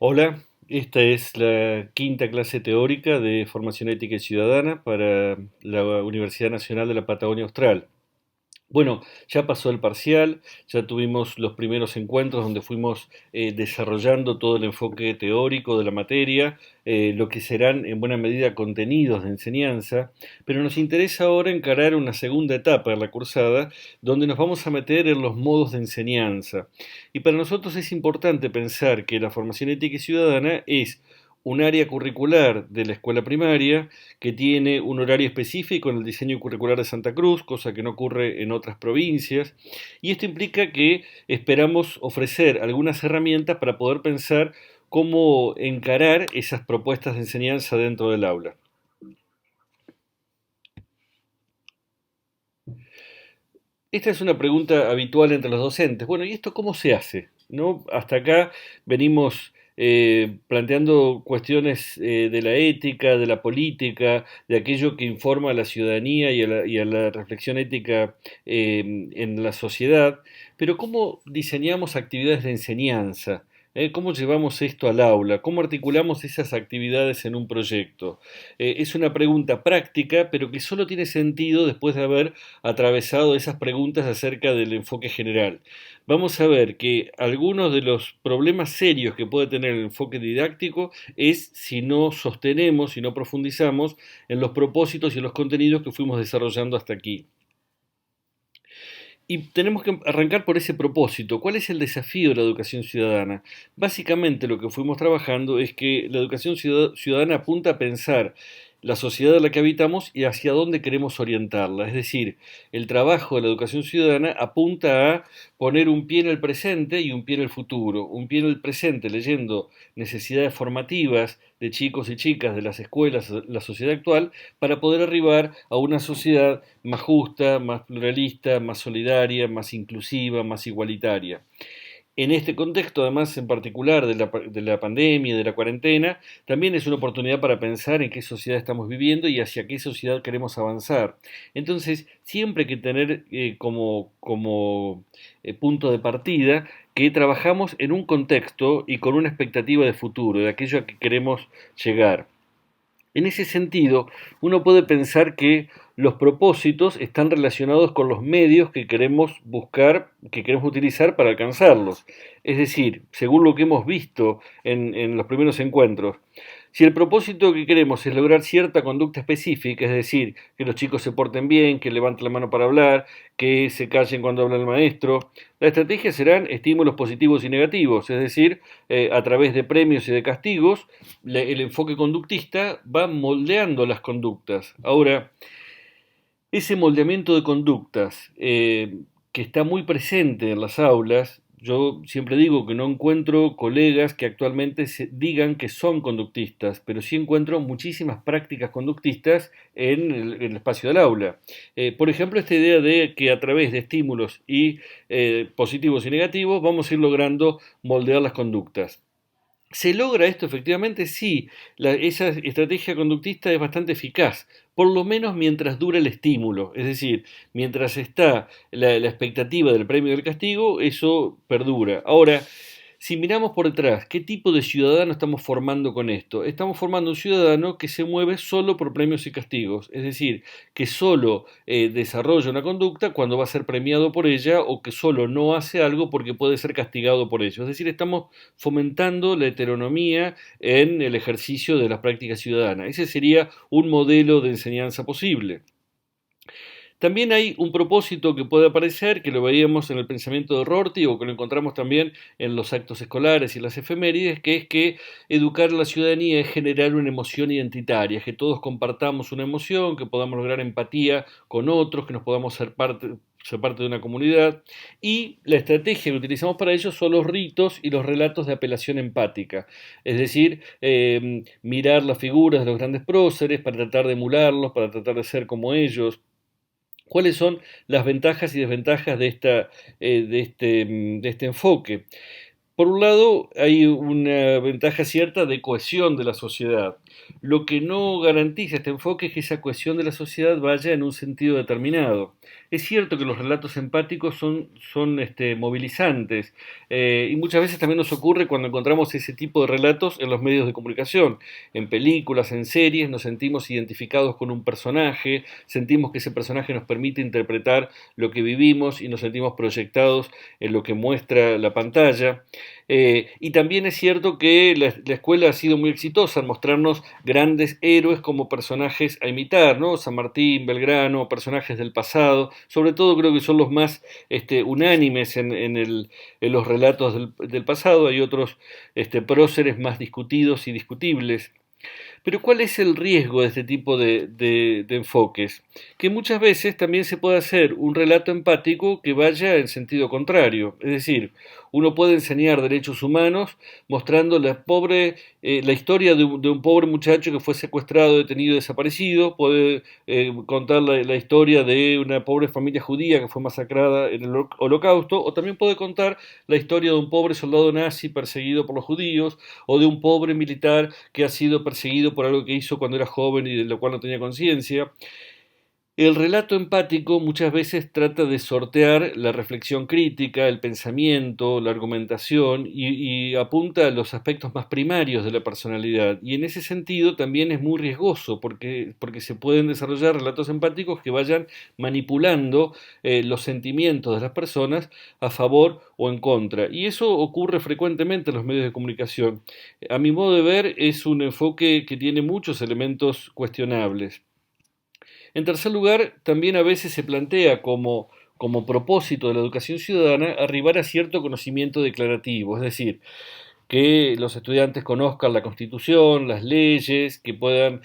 Hola, esta es la quinta clase teórica de Formación Ética y Ciudadana para la Universidad Nacional de la Patagonia Austral. Bueno, ya pasó el parcial, ya tuvimos los primeros encuentros donde fuimos desarrollando todo el enfoque teórico de la materia, lo que serán en buena medida contenidos de enseñanza, pero nos interesa ahora encarar una segunda etapa de la cursada donde nos vamos a meter en los modos de enseñanza. Y para nosotros es importante pensar que la formación ética y ciudadana es un área curricular de la escuela primaria que tiene un horario específico en el diseño curricular de Santa Cruz, cosa que no ocurre en otras provincias, y esto implica que esperamos ofrecer algunas herramientas para poder pensar cómo encarar esas propuestas de enseñanza dentro del aula. Esta es una pregunta habitual entre los docentes. Bueno, ¿y esto cómo se hace? ¿No? Hasta acá venimos planteando cuestiones de la ética, de la política, de aquello que informa a la ciudadanía y a la reflexión ética en la sociedad, pero ¿cómo diseñamos actividades de enseñanza? ¿Cómo llevamos esto al aula? ¿Cómo articulamos esas actividades en un proyecto? Es una pregunta práctica, pero que solo tiene sentido después de haber atravesado esas preguntas acerca del enfoque general. Vamos a ver que algunos de los problemas serios que puede tener el enfoque didáctico es si no sostenemos, si no profundizamos en los propósitos y en los contenidos que fuimos desarrollando hasta aquí. Y tenemos que arrancar por ese propósito. ¿Cuál es el desafío de la educación ciudadana? Básicamente lo que fuimos trabajando es que la educación ciudadana apunta a pensar la sociedad en la que habitamos y hacia dónde queremos orientarla. Es decir, el trabajo de la educación ciudadana apunta a poner un pie en el presente y un pie en el futuro. Un pie en el presente leyendo necesidades formativas de chicos y chicas de las escuelas, la sociedad actual, para poder arribar a una sociedad más justa, más pluralista, más solidaria, más inclusiva, más igualitaria. En este contexto, además, en particular de la pandemia y de la cuarentena, también es una oportunidad para pensar en qué sociedad estamos viviendo y hacia qué sociedad queremos avanzar. Entonces, siempre hay que tener como punto de partida que trabajamos en un contexto y con una expectativa de futuro, de aquello a que queremos llegar. En ese sentido, uno puede pensar que los propósitos están relacionados con los medios que queremos buscar, que queremos utilizar para alcanzarlos. Es decir, según lo que hemos visto en los primeros encuentros, si el propósito que queremos es lograr cierta conducta específica, es decir, que los chicos se porten bien, que levanten la mano para hablar, que se callen cuando habla el maestro, la estrategia serán estímulos positivos y negativos, es decir, a través de premios y de castigos, el enfoque conductista va moldeando las conductas. Ahora, ese moldeamiento de conductas que está muy presente en las aulas, yo siempre digo que no encuentro colegas que actualmente digan que son conductistas, pero sí encuentro muchísimas prácticas conductistas en el espacio del aula. Por ejemplo, esta idea de que a través de estímulos y positivos y negativos vamos a ir logrando moldear las conductas. ¿Se logra esto efectivamente? Sí, esa estrategia conductista es bastante eficaz, por lo menos mientras dura el estímulo, es decir, mientras está la expectativa del premio y del castigo, eso perdura. Ahora, si miramos por detrás, ¿qué tipo de ciudadano estamos formando con esto? Estamos formando un ciudadano que se mueve solo por premios y castigos, es decir, que solo desarrolla una conducta cuando va a ser premiado por ella o que solo no hace algo porque puede ser castigado por ello. Es decir, estamos fomentando la heteronomía en el ejercicio de las prácticas ciudadanas. Ese sería un modelo de enseñanza posible. También hay un propósito que puede aparecer, que lo veíamos en el pensamiento de Rorty o que lo encontramos también en los actos escolares y las efemérides, que es que educar a la ciudadanía es generar una emoción identitaria, que todos compartamos una emoción, que podamos lograr empatía con otros, que nos podamos ser parte de una comunidad, y la estrategia que utilizamos para ello son los ritos y los relatos de apelación empática, es decir, mirar las figuras de los grandes próceres para tratar de emularlos, para tratar de ser como ellos. ¿Cuáles son las ventajas y desventajas de este enfoque? Por un lado, hay una ventaja cierta de cohesión de la sociedad. Lo que no garantiza este enfoque es que esa cohesión de la sociedad vaya en un sentido determinado. Es cierto que los relatos empáticos son movilizantes, y muchas veces también nos ocurre cuando encontramos ese tipo de relatos en los medios de comunicación, en películas, en series, nos sentimos identificados con un personaje, sentimos que ese personaje nos permite interpretar lo que vivimos y nos sentimos proyectados en lo que muestra la pantalla. Y también es cierto que la escuela ha sido muy exitosa en mostrarnos grandes héroes como personajes a imitar, ¿no? San Martín, Belgrano, personajes del pasado, sobre todo creo que son los más unánimes en los relatos del pasado, hay otros próceres más discutidos y discutibles. Pero ¿cuál es el riesgo de este tipo de enfoques? Que muchas veces también se puede hacer un relato empático que vaya en sentido contrario. Es decir, uno puede enseñar derechos humanos mostrando la historia de un pobre muchacho que fue secuestrado, detenido, desaparecido. Puede contar la historia de una pobre familia judía que fue masacrada en el Holocausto. O también puede contar la historia de un pobre soldado nazi perseguido por los judíos, o de un pobre militar que ha sido perseguido por algo que hizo cuando era joven y de lo cual no tenía conciencia. El relato empático muchas veces trata de sortear la reflexión crítica, el pensamiento, la argumentación y apunta a los aspectos más primarios de la personalidad. Y en ese sentido también es muy riesgoso porque se pueden desarrollar relatos empáticos que vayan manipulando los sentimientos de las personas a favor o en contra. Y eso ocurre frecuentemente en los medios de comunicación. A mi modo de ver, es un enfoque que tiene muchos elementos cuestionables. En tercer lugar, también a veces se plantea como propósito de la educación ciudadana arribar a cierto conocimiento declarativo, es decir, que los estudiantes conozcan la Constitución, las leyes, que puedan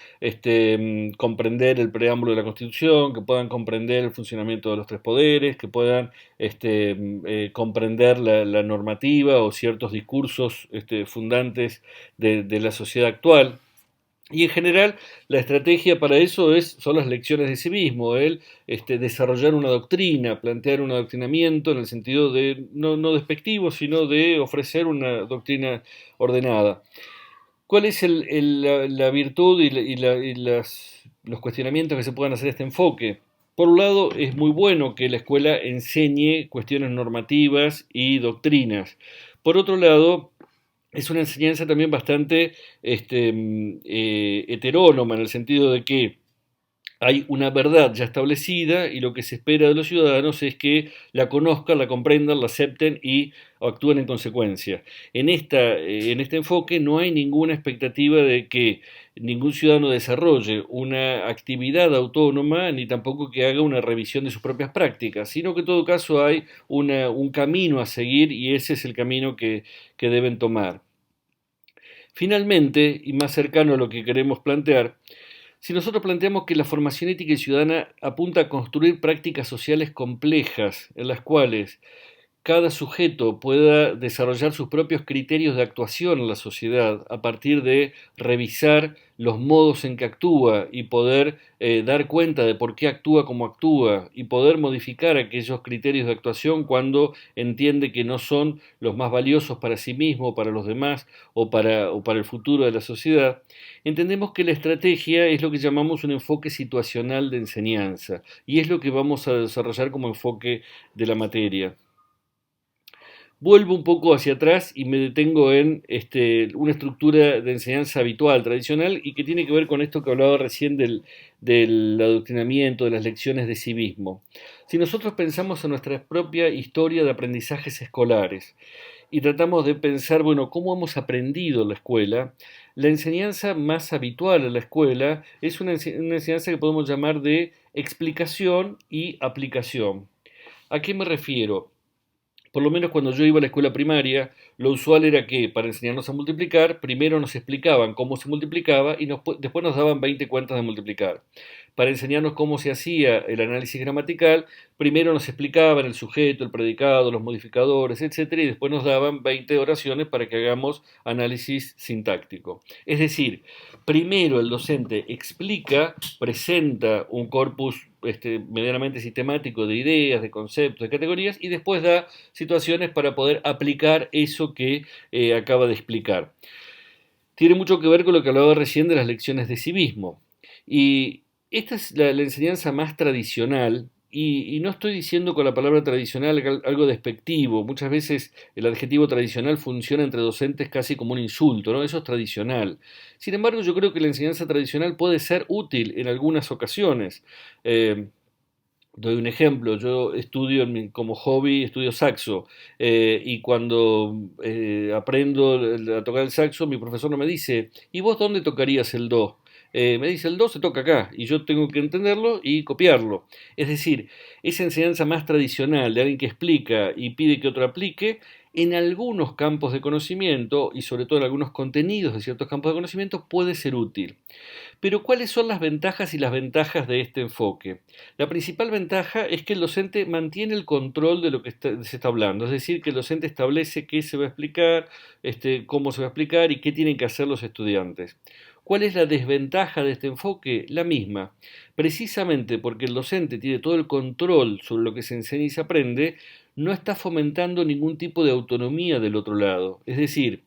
comprender el preámbulo de la Constitución, que puedan comprender el funcionamiento de los tres poderes, que puedan comprender la normativa o ciertos discursos fundantes de la sociedad actual. Y en general, la estrategia para eso son las lecciones de civismo, desarrollar una doctrina, plantear un adoctrinamiento en el sentido de, no despectivo, sino de ofrecer una doctrina ordenada. ¿Cuál es la virtud y los cuestionamientos que se puedan hacer a este enfoque? Por un lado, es muy bueno que la escuela enseñe cuestiones normativas y doctrinas. Por otro lado, es una enseñanza también bastante heterónoma, en el sentido de que hay una verdad ya establecida y lo que se espera de los ciudadanos es que la conozcan, la comprendan, la acepten y actúen en consecuencia. En este enfoque no hay ninguna expectativa de que ningún ciudadano desarrolle una actividad autónoma ni tampoco que haga una revisión de sus propias prácticas, sino que en todo caso hay un camino a seguir y ese es el camino que deben tomar. Finalmente, y más cercano a lo que queremos plantear, si nosotros planteamos que la formación ética y ciudadana apunta a construir prácticas sociales complejas en las cuales cada sujeto pueda desarrollar sus propios criterios de actuación en la sociedad a partir de revisar los modos en que actúa y poder dar cuenta de por qué actúa como actúa y poder modificar aquellos criterios de actuación cuando entiende que no son los más valiosos para sí mismo, para los demás o para el futuro de la sociedad, entendemos que la estrategia es lo que llamamos un enfoque situacional de enseñanza y es lo que vamos a desarrollar como enfoque de la materia. Vuelvo un poco hacia atrás y me detengo en una estructura de enseñanza habitual, tradicional, y que tiene que ver con esto que hablaba recién del adoctrinamiento, de las lecciones de civismo. Si nosotros pensamos en nuestra propia historia de aprendizajes escolares y tratamos de pensar, bueno, cómo hemos aprendido en la escuela, la enseñanza más habitual en la escuela es una enseñanza que podemos llamar de explicación y aplicación. ¿A qué me refiero? Por lo menos cuando yo iba a la escuela primaria, lo usual era que para enseñarnos a multiplicar, primero nos explicaban cómo se multiplicaba y después nos daban 20 cuentas de multiplicar. Para enseñarnos cómo se hacía el análisis gramatical, primero nos explicaban el sujeto, el predicado, los modificadores, etcétera, y después nos daban 20 oraciones para que hagamos análisis sintáctico. Es decir, primero el docente explica, presenta un corpus medianamente sistemático de ideas, de conceptos, de categorías, y después da situaciones para poder aplicar eso que acaba de explicar. tiene mucho que ver con lo que hablaba recién de las lecciones de civismo. Y esta es la enseñanza más tradicional, y no estoy diciendo con la palabra tradicional algo despectivo. Muchas veces el adjetivo tradicional funciona entre docentes casi como un insulto, ¿no? Eso es tradicional. Sin embargo, yo creo que la enseñanza tradicional puede ser útil en algunas ocasiones. Eh, Doy un ejemplo, yo estudio como hobby, estudio saxo, y cuando aprendo a tocar el saxo, mi profesor no me dice, ¿y vos dónde tocarías el do? Me dice, el do se toca acá, y yo tengo que entenderlo y copiarlo. Es decir, esa enseñanza más tradicional de alguien que explica y pide que otro aplique, en algunos campos de conocimiento, y sobre todo en algunos contenidos de ciertos campos de conocimiento, puede ser útil. Pero ¿cuáles son las ventajas y las ventajas de este enfoque? La principal ventaja es que el docente mantiene el control de lo que se está hablando, es decir, que el docente establece qué se va a explicar, cómo se va a explicar y qué tienen que hacer los estudiantes. ¿Cuál es la desventaja de este enfoque? La misma. Precisamente porque el docente tiene todo el control sobre lo que se enseña y se aprende, no está fomentando ningún tipo de autonomía del otro lado. Es decir,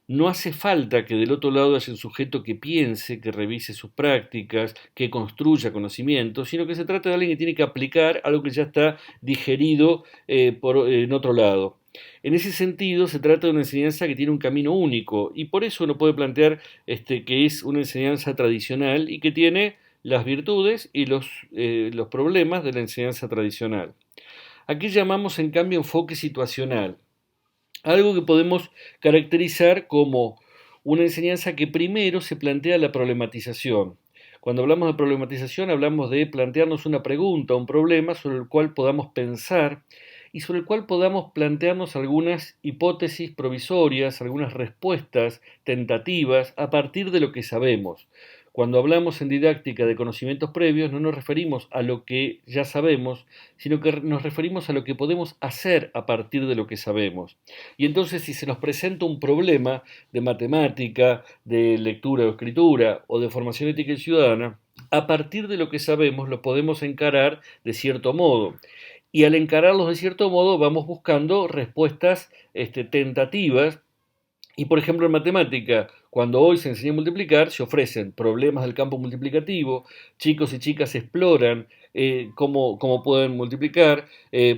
no hace falta que del otro lado haya un sujeto que piense, que revise sus prácticas, que construya conocimientos, sino que se trata de alguien que tiene que aplicar algo que ya está digerido en otro lado. En ese sentido, se trata de una enseñanza que tiene un camino único, y por eso uno puede plantear que es una enseñanza tradicional y que tiene las virtudes y los problemas de la enseñanza tradicional. Aquí llamamos en cambio enfoque situacional, algo que podemos caracterizar como una enseñanza que primero se plantea la problematización. Cuando hablamos de problematización hablamos de plantearnos una pregunta, un problema sobre el cual podamos pensar y sobre el cual podamos plantearnos algunas hipótesis provisorias, algunas respuestas tentativas a partir de lo que sabemos. Cuando hablamos en didáctica de conocimientos previos no nos referimos a lo que ya sabemos, sino que nos referimos a lo que podemos hacer a partir de lo que sabemos. Y entonces si se nos presenta un problema de matemática, de lectura o escritura o de formación ética y ciudadana, a partir de lo que sabemos lo podemos encarar de cierto modo. Y al encararlos de cierto modo vamos buscando respuestas tentativas y por ejemplo en matemática, cuando hoy se enseña a multiplicar, se ofrecen problemas del campo multiplicativo, chicos y chicas exploran cómo pueden multiplicar,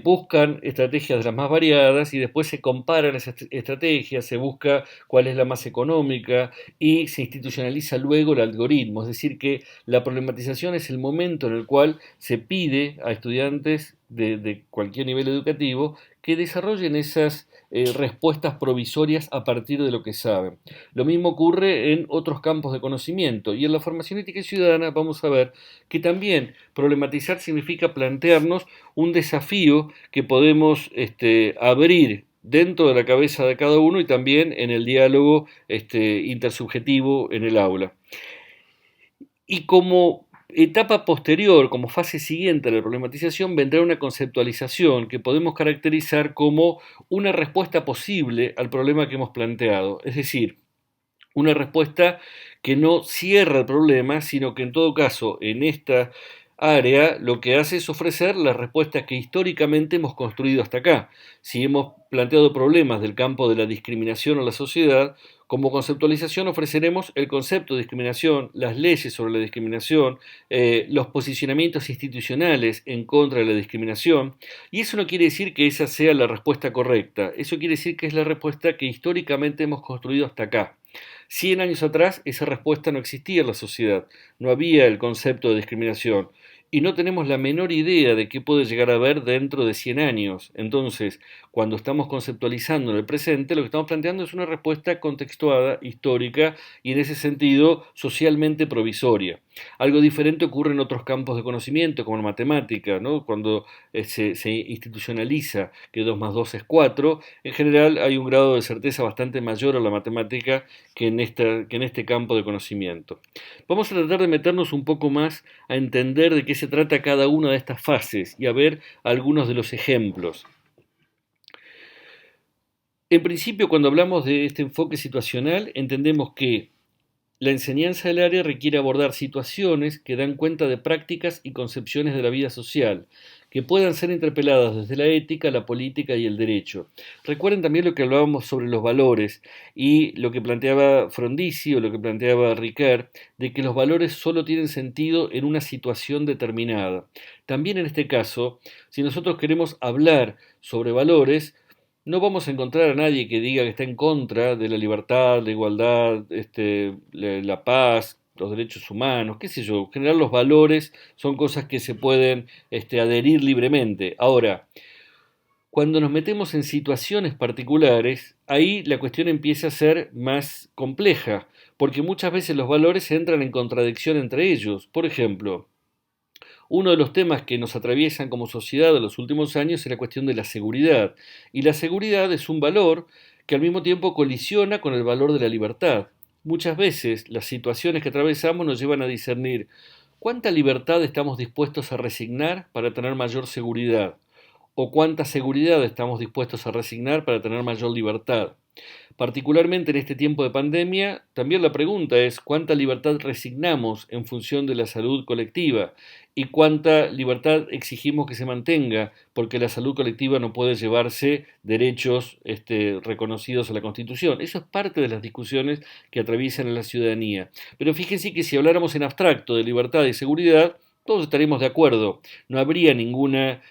buscan estrategias de las más variadas y después se comparan esas estrategias, se busca cuál es la más económica y se institucionaliza luego el algoritmo. Es decir, que la problematización es el momento en el cual se pide a estudiantes de cualquier nivel educativo que desarrollen esas respuestas provisorias a partir de lo que saben. Lo mismo ocurre en otros campos de conocimiento y en la formación ética y ciudadana vamos a ver que también problematizar significa plantearnos un desafío que podemos abrir dentro de la cabeza de cada uno y también en el diálogo intersubjetivo en el aula. Y como etapa posterior, como fase siguiente a la problematización, vendrá una conceptualización que podemos caracterizar como una respuesta posible al problema que hemos planteado. Es decir, una respuesta que no cierra el problema, sino que en todo caso en esta área lo que hace es ofrecer las respuestas que históricamente hemos construido hasta acá. Si hemos planteado problemas del campo de la discriminación a la sociedad, como conceptualización ofreceremos el concepto de discriminación, las leyes sobre la discriminación, los posicionamientos institucionales en contra de la discriminación, y eso no quiere decir que esa sea la respuesta correcta, eso quiere decir que es la respuesta que históricamente hemos construido hasta acá. 100 años atrás esa respuesta no existía en la sociedad, no había el concepto de discriminación y no tenemos la menor idea de qué puede llegar a haber dentro de 100 años. Entonces, cuando estamos conceptualizando en el presente, lo que estamos planteando es una respuesta contextuada, histórica y en ese sentido socialmente provisoria. Algo diferente ocurre en otros campos de conocimiento, como en matemática, ¿no? Cuando se institucionaliza que 2 más 2 es 4, en general hay un grado de certeza bastante mayor a la matemática que en este campo de conocimiento. Vamos a tratar de meternos un poco más a entender de qué se trata cada una de estas fases y a ver algunos de los ejemplos. En principio, cuando hablamos de este enfoque situacional, entendemos que La enseñanza del área requiere abordar situaciones que dan cuenta de prácticas y concepciones de la vida social, que puedan ser interpeladas desde la ética, la política y el derecho. Recuerden también lo que hablábamos sobre los valores y lo que planteaba Frondizi o lo que planteaba Ricard, de que los valores solo tienen sentido en una situación determinada. También en este caso, si nosotros queremos hablar sobre valores, no vamos a encontrar a nadie que diga que está en contra de la libertad, la igualdad, la paz, los derechos humanos, qué sé yo. En general los valores son cosas que se pueden adherir libremente. Ahora, cuando nos metemos en situaciones particulares, ahí la cuestión empieza a ser más compleja, porque muchas veces los valores entran en contradicción entre ellos. Por ejemplo, uno de los temas que nos atraviesan como sociedad en los últimos años es la cuestión de la seguridad. Y la seguridad es un valor que al mismo tiempo colisiona con el valor de la libertad. Muchas veces las situaciones que atravesamos nos llevan a discernir cuánta libertad estamos dispuestos a resignar para tener mayor seguridad o cuánta seguridad estamos dispuestos a resignar para tener mayor libertad. Particularmente en este tiempo de pandemia, también la pregunta es cuánta libertad resignamos en función de la salud colectiva y cuánta libertad exigimos que se mantenga, porque la salud colectiva no puede llevarse derechos reconocidos en la Constitución. Eso es parte de las discusiones que atraviesan a la ciudadanía. Pero fíjense que si habláramos en abstracto de libertad y seguridad, todos estaríamos de acuerdo, no habría ninguna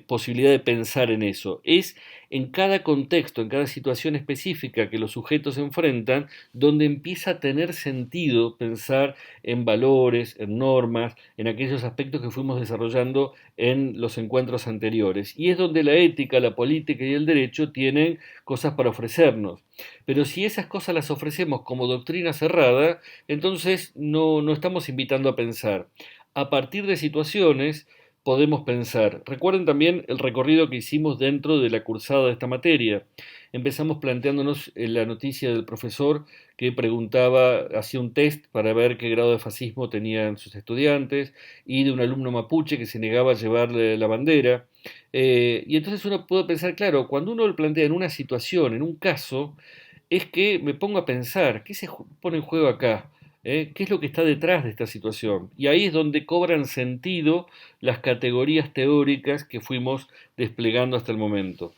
posibilidad de pensar en eso. Es en cada contexto, en cada situación específica que los sujetos se enfrentan, donde empieza a tener sentido pensar en valores, en normas, en aquellos aspectos que fuimos desarrollando en los encuentros anteriores. Y es donde la ética, la política y el derecho tienen cosas para ofrecernos. Pero si esas cosas las ofrecemos como doctrina cerrada, entonces no estamos invitando a pensar. A partir de situaciones podemos pensar. Recuerden también el recorrido que hicimos dentro de la cursada de esta materia. Empezamos planteándonos la noticia del profesor que preguntaba, hacía un test para ver qué grado de fascismo tenían sus estudiantes, y de un alumno mapuche que se negaba a llevarle la bandera. Y entonces uno puede pensar, claro, cuando uno lo plantea en una situación, en un caso, es que me pongo a pensar, ¿qué se pone en juego acá? ¿Qué es lo que está detrás de esta situación? Y ahí es donde cobran sentido las categorías teóricas que fuimos desplegando hasta el momento.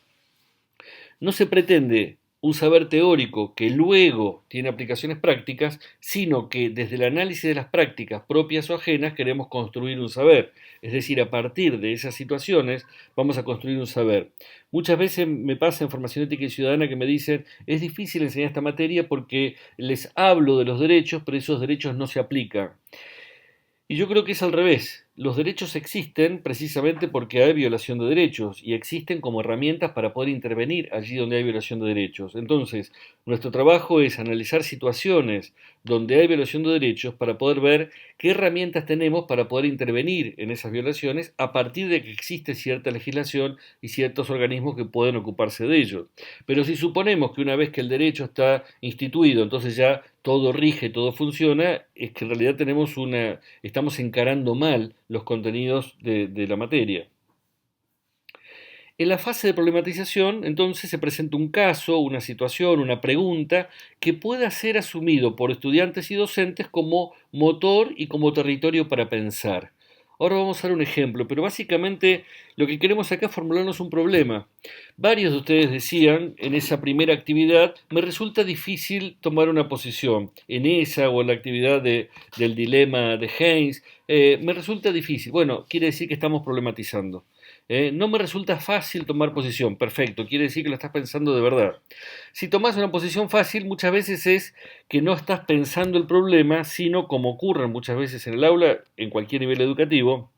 No se pretende un saber teórico que luego tiene aplicaciones prácticas, sino que desde el análisis de las prácticas propias o ajenas queremos construir un saber. Es decir, a partir de esas situaciones vamos a construir un saber. Muchas veces me pasa en formación ética y ciudadana que me dicen, es difícil enseñar esta materia porque les hablo de los derechos, pero esos derechos no se aplican. Y yo creo que es al revés. Los derechos existen precisamente porque hay violación de derechos y existen como herramientas para poder intervenir allí donde hay violación de derechos. Entonces, nuestro trabajo es analizar situaciones donde hay violación de derechos para poder ver qué herramientas tenemos para poder intervenir en esas violaciones a partir de que existe cierta legislación y ciertos organismos que pueden ocuparse de ello. Pero si suponemos que una vez que el derecho está instituido, entonces ya todo rige, todo funciona, es que en realidad estamos encarando mal los contenidos de la materia. En la fase de problematización, entonces, se presenta un caso, una situación, una pregunta que pueda ser asumido por estudiantes y docentes como motor y como territorio para pensar. Ahora vamos a dar un ejemplo, pero básicamente lo que queremos acá es formularnos un problema. Varios de ustedes decían en esa primera actividad, me resulta difícil tomar una posición. En esa o en la actividad del dilema de Haynes, me resulta difícil. Bueno, quiere decir que estamos problematizando. No me resulta fácil tomar posición. Perfecto, quiere decir que lo estás pensando de verdad. Si tomas una posición fácil, muchas veces es que no estás pensando el problema, sino como ocurre muchas veces en el aula, en cualquier nivel educativo,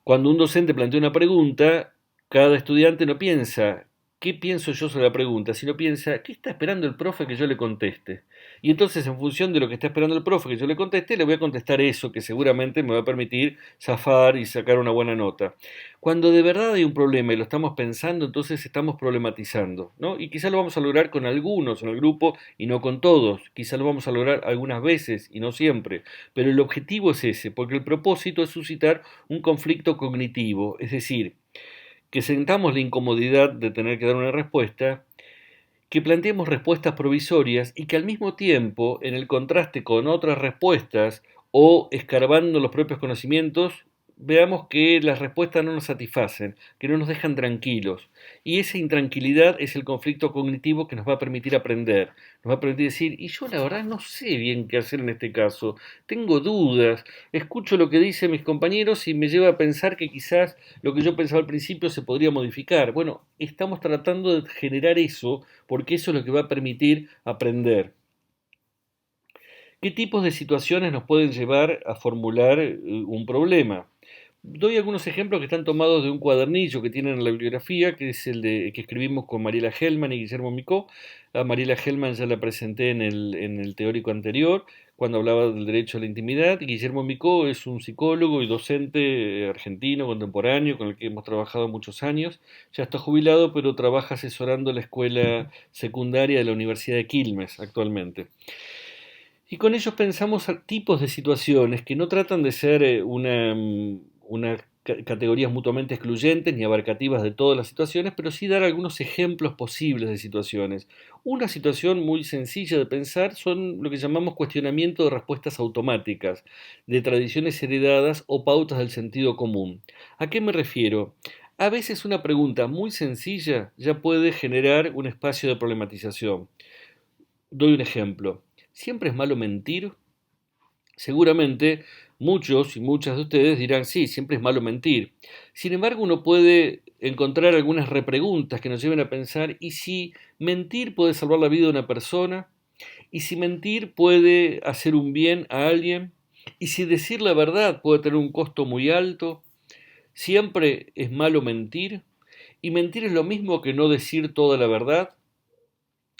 cuando un docente plantea una pregunta, cada estudiante no piensa, ¿qué pienso yo sobre la pregunta? Sino piensa, ¿qué está esperando el profe que yo le conteste? Y entonces, en función de lo que está esperando el profe que yo le conteste, le voy a contestar eso que seguramente me va a permitir zafar y sacar una buena nota. Cuando de verdad hay un problema y lo estamos pensando, entonces estamos problematizando, ¿no? Y quizá lo vamos a lograr con algunos en el grupo y no con todos. Quizá lo vamos a lograr algunas veces y no siempre. Pero el objetivo es ese, porque el propósito es suscitar un conflicto cognitivo, es decir, que sentamos la incomodidad de tener que dar una respuesta que planteemos respuestas provisorias y que al mismo tiempo, en el contraste con otras respuestas o escarbando los propios conocimientos, veamos que las respuestas no nos satisfacen, que no nos dejan tranquilos. Y esa intranquilidad es el conflicto cognitivo que nos va a permitir aprender, nos va a permitir decir, y yo la verdad no sé bien qué hacer en este caso, tengo dudas, escucho lo que dicen mis compañeros y me lleva a pensar que quizás lo que yo pensaba al principio se podría modificar. Bueno, estamos tratando de generar eso porque eso es lo que va a permitir aprender. ¿Qué tipos de situaciones nos pueden llevar a formular un problema? Doy algunos ejemplos que están tomados de un cuadernillo que tienen en la bibliografía, que es el de que escribimos con Mariela Hellman y Guillermo Micó. A Mariela Hellman ya la presenté en el teórico anterior, cuando hablaba del derecho a la intimidad. Guillermo Micó es un psicólogo y docente argentino contemporáneo con el que hemos trabajado muchos años. Ya está jubilado, pero trabaja asesorando la escuela secundaria de la Universidad de Quilmes actualmente. Y con ellos pensamos tipos de situaciones que no tratan de ser una categorías mutuamente excluyentes ni abarcativas de todas las situaciones, pero sí dar algunos ejemplos posibles de situaciones. Una situación muy sencilla de pensar son lo que llamamos cuestionamiento de respuestas automáticas, de tradiciones heredadas o pautas del sentido común. ¿A qué me refiero? A veces una pregunta muy sencilla ya puede generar un espacio de problematización. Doy un ejemplo. ¿Siempre es malo mentir? Seguramente muchos y muchas de ustedes dirán, sí, siempre es malo mentir. Sin embargo, uno puede encontrar algunas repreguntas que nos lleven a pensar, ¿y si mentir puede salvar la vida de una persona? ¿Y si mentir puede hacer un bien a alguien? ¿Y si decir la verdad puede tener un costo muy alto? ¿Siempre es malo mentir? ¿Y mentir es lo mismo que no decir toda la verdad?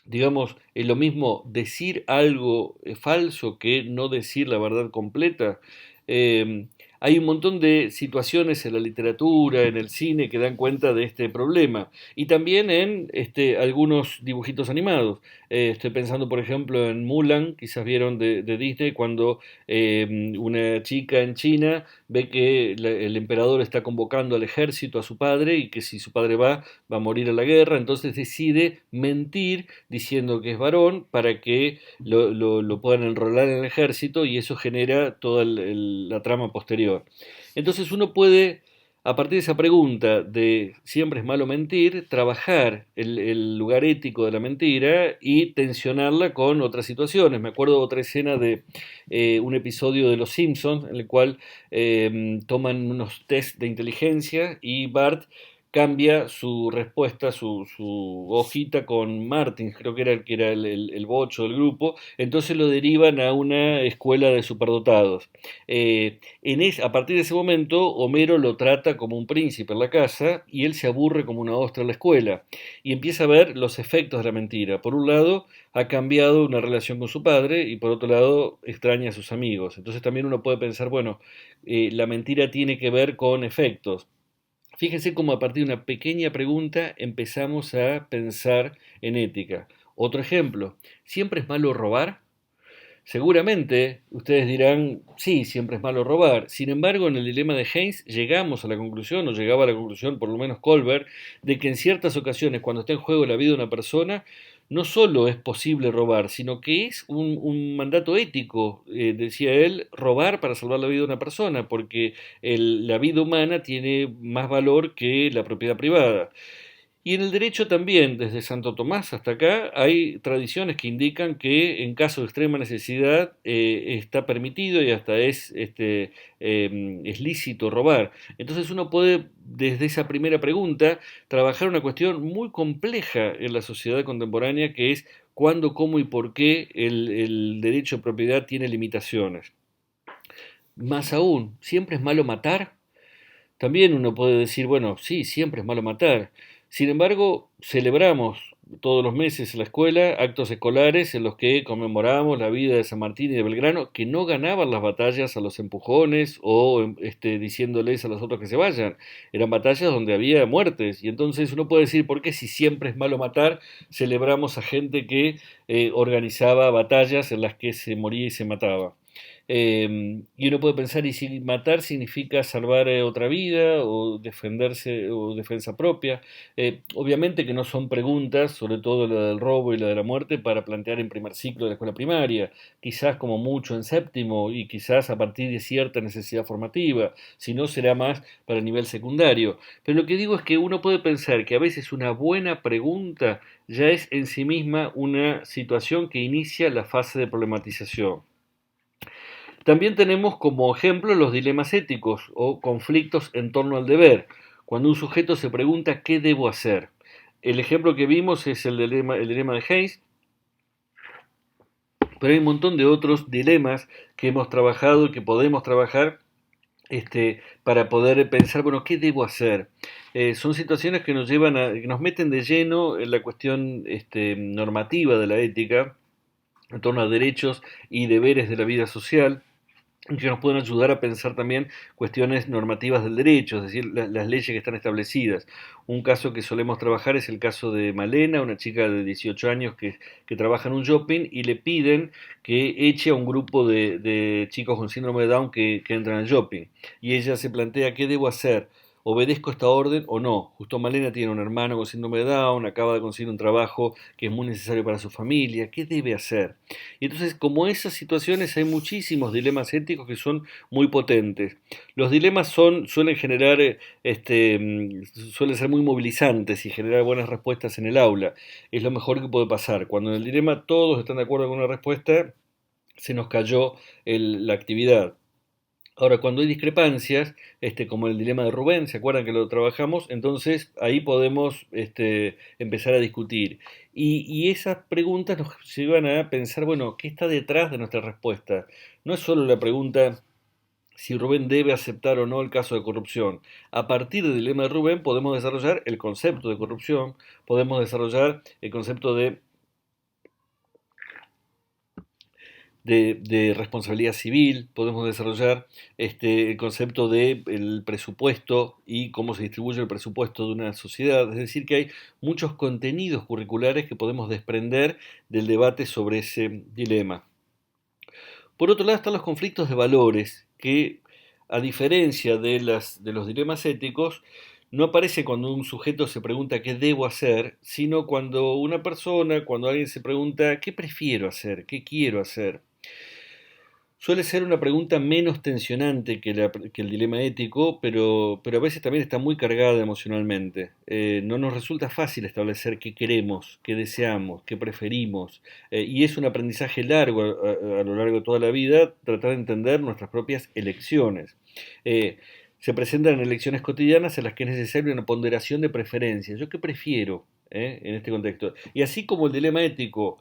Digamos, es lo mismo decir algo falso que no decir la verdad completa. Eh, Hay un montón de situaciones en la literatura, en el cine, que dan cuenta de este problema. Y también en algunos dibujitos animados. Estoy pensando, por ejemplo, en Mulan, quizás vieron de Disney, cuando una chica en China ve que el emperador está convocando al ejército a su padre y que si su padre va a morir a la guerra, entonces decide mentir diciendo que es varón para que lo puedan enrolar en el ejército y eso genera toda la trama posterior. Entonces uno puede, a partir de esa pregunta de siempre es malo mentir, trabajar el lugar ético de la mentira y tensionarla con otras situaciones. Me acuerdo de otra escena de un episodio de Los Simpsons en el cual toman unos test de inteligencia y Bart cambia su respuesta, su hojita con Martin, creo que era el que era el bocho del grupo, entonces lo derivan a una escuela de superdotados. A partir de ese momento, Homero lo trata como un príncipe en la casa y él se aburre como una ostra en la escuela y empieza a ver los efectos de la mentira. Por un lado, ha cambiado una relación con su padre y por otro lado, extraña a sus amigos. Entonces también uno puede pensar, bueno, la mentira tiene que ver con efectos. Fíjense cómo a partir de una pequeña pregunta empezamos a pensar en ética. Otro ejemplo, ¿siempre es malo robar? Seguramente ustedes dirán, sí, siempre es malo robar. Sin embargo, en el dilema de Haynes llegamos a la conclusión, o llegaba a la conclusión por lo menos Colbert, de que en ciertas ocasiones, cuando está en juego la vida de una persona, no solo es posible robar, sino que es un mandato ético, decía él, robar para salvar la vida de una persona, porque la vida humana tiene más valor que la propiedad privada. Y en el derecho también, desde Santo Tomás hasta acá, hay tradiciones que indican que en caso de extrema necesidad está permitido y hasta es lícito robar. Entonces uno puede, desde esa primera pregunta, trabajar una cuestión muy compleja en la sociedad contemporánea que es cuándo, cómo y por qué el derecho de propiedad tiene limitaciones. Más aún, ¿siempre es malo matar? También uno puede decir, bueno, sí, siempre es malo matar. Sin embargo, celebramos todos los meses en la escuela actos escolares en los que conmemoramos la vida de San Martín y de Belgrano, que no ganaban las batallas a los empujones o diciéndoles a los otros que se vayan. Eran batallas donde había muertes. Y entonces uno puede decir, ¿por qué si siempre es malo matar, celebramos a gente que organizaba batallas en las que se moría y se mataba? Y uno puede pensar, ¿y si matar significa salvar otra vida o defenderse o defensa propia? Obviamente que no son preguntas, sobre todo la del robo y la de la muerte, para plantear en primer ciclo de la escuela primaria, quizás como mucho en séptimo y quizás a partir de cierta necesidad formativa, si no será más para el nivel secundario. Pero lo que digo es que uno puede pensar que a veces una buena pregunta ya es en sí misma una situación que inicia la fase de problematización. También tenemos como ejemplo los dilemas éticos o conflictos en torno al deber, cuando un sujeto se pregunta ¿qué debo hacer? El ejemplo que vimos es el dilema de Hayes, pero hay un montón de otros dilemas que hemos trabajado y que podemos trabajar para poder pensar, bueno, ¿qué debo hacer? Son situaciones que nos llevan que nos meten de lleno en la cuestión normativa de la ética, en torno a derechos y deberes de la vida social, que nos pueden ayudar a pensar también cuestiones normativas del derecho, es decir, las leyes que están establecidas. Un caso que solemos trabajar es el caso de Malena, una chica de 18 años que trabaja en un shopping y le piden que eche a un grupo de chicos con síndrome de Down que entran al shopping. Y ella se plantea, ¿qué debo hacer? ¿Obedezco esta orden o no? Justo Malena tiene un hermano con síndrome de Down, acaba de conseguir un trabajo que es muy necesario para su familia, ¿qué debe hacer? Y entonces, como esas situaciones, hay muchísimos dilemas éticos que son muy potentes. Los dilemas suelen generar, suelen ser muy movilizantes y generar buenas respuestas en el aula. Es lo mejor que puede pasar. Cuando en el dilema todos están de acuerdo con una respuesta, se nos cayó la actividad. Ahora, cuando hay discrepancias, como el dilema de Rubén, ¿se acuerdan que lo trabajamos? Entonces ahí podemos empezar a discutir. Y esas preguntas nos llevan a pensar, bueno, ¿qué está detrás de nuestra respuesta? No es solo la pregunta si Rubén debe aceptar o no el caso de corrupción. A partir del dilema de Rubén podemos desarrollar el concepto de corrupción, podemos desarrollar el concepto de responsabilidad civil, podemos desarrollar el concepto de el presupuesto y cómo se distribuye el presupuesto de una sociedad. Es decir, que hay muchos contenidos curriculares que podemos desprender del debate sobre ese dilema. Por otro lado están los conflictos de valores, que a diferencia de los dilemas éticos, no aparece cuando un sujeto se pregunta qué debo hacer, sino cuando una persona, cuando alguien se pregunta qué prefiero hacer, qué quiero hacer. Suele ser una pregunta menos tensionante que el dilema ético, pero a veces también está muy cargada emocionalmente. No nos resulta fácil establecer qué queremos, qué deseamos, qué preferimos, y es un aprendizaje largo a lo largo de toda la vida tratar de entender nuestras propias elecciones. Se presentan elecciones cotidianas en las que es necesaria una ponderación de preferencias. ¿Yo qué prefiero en este contexto? Y así como el dilema ético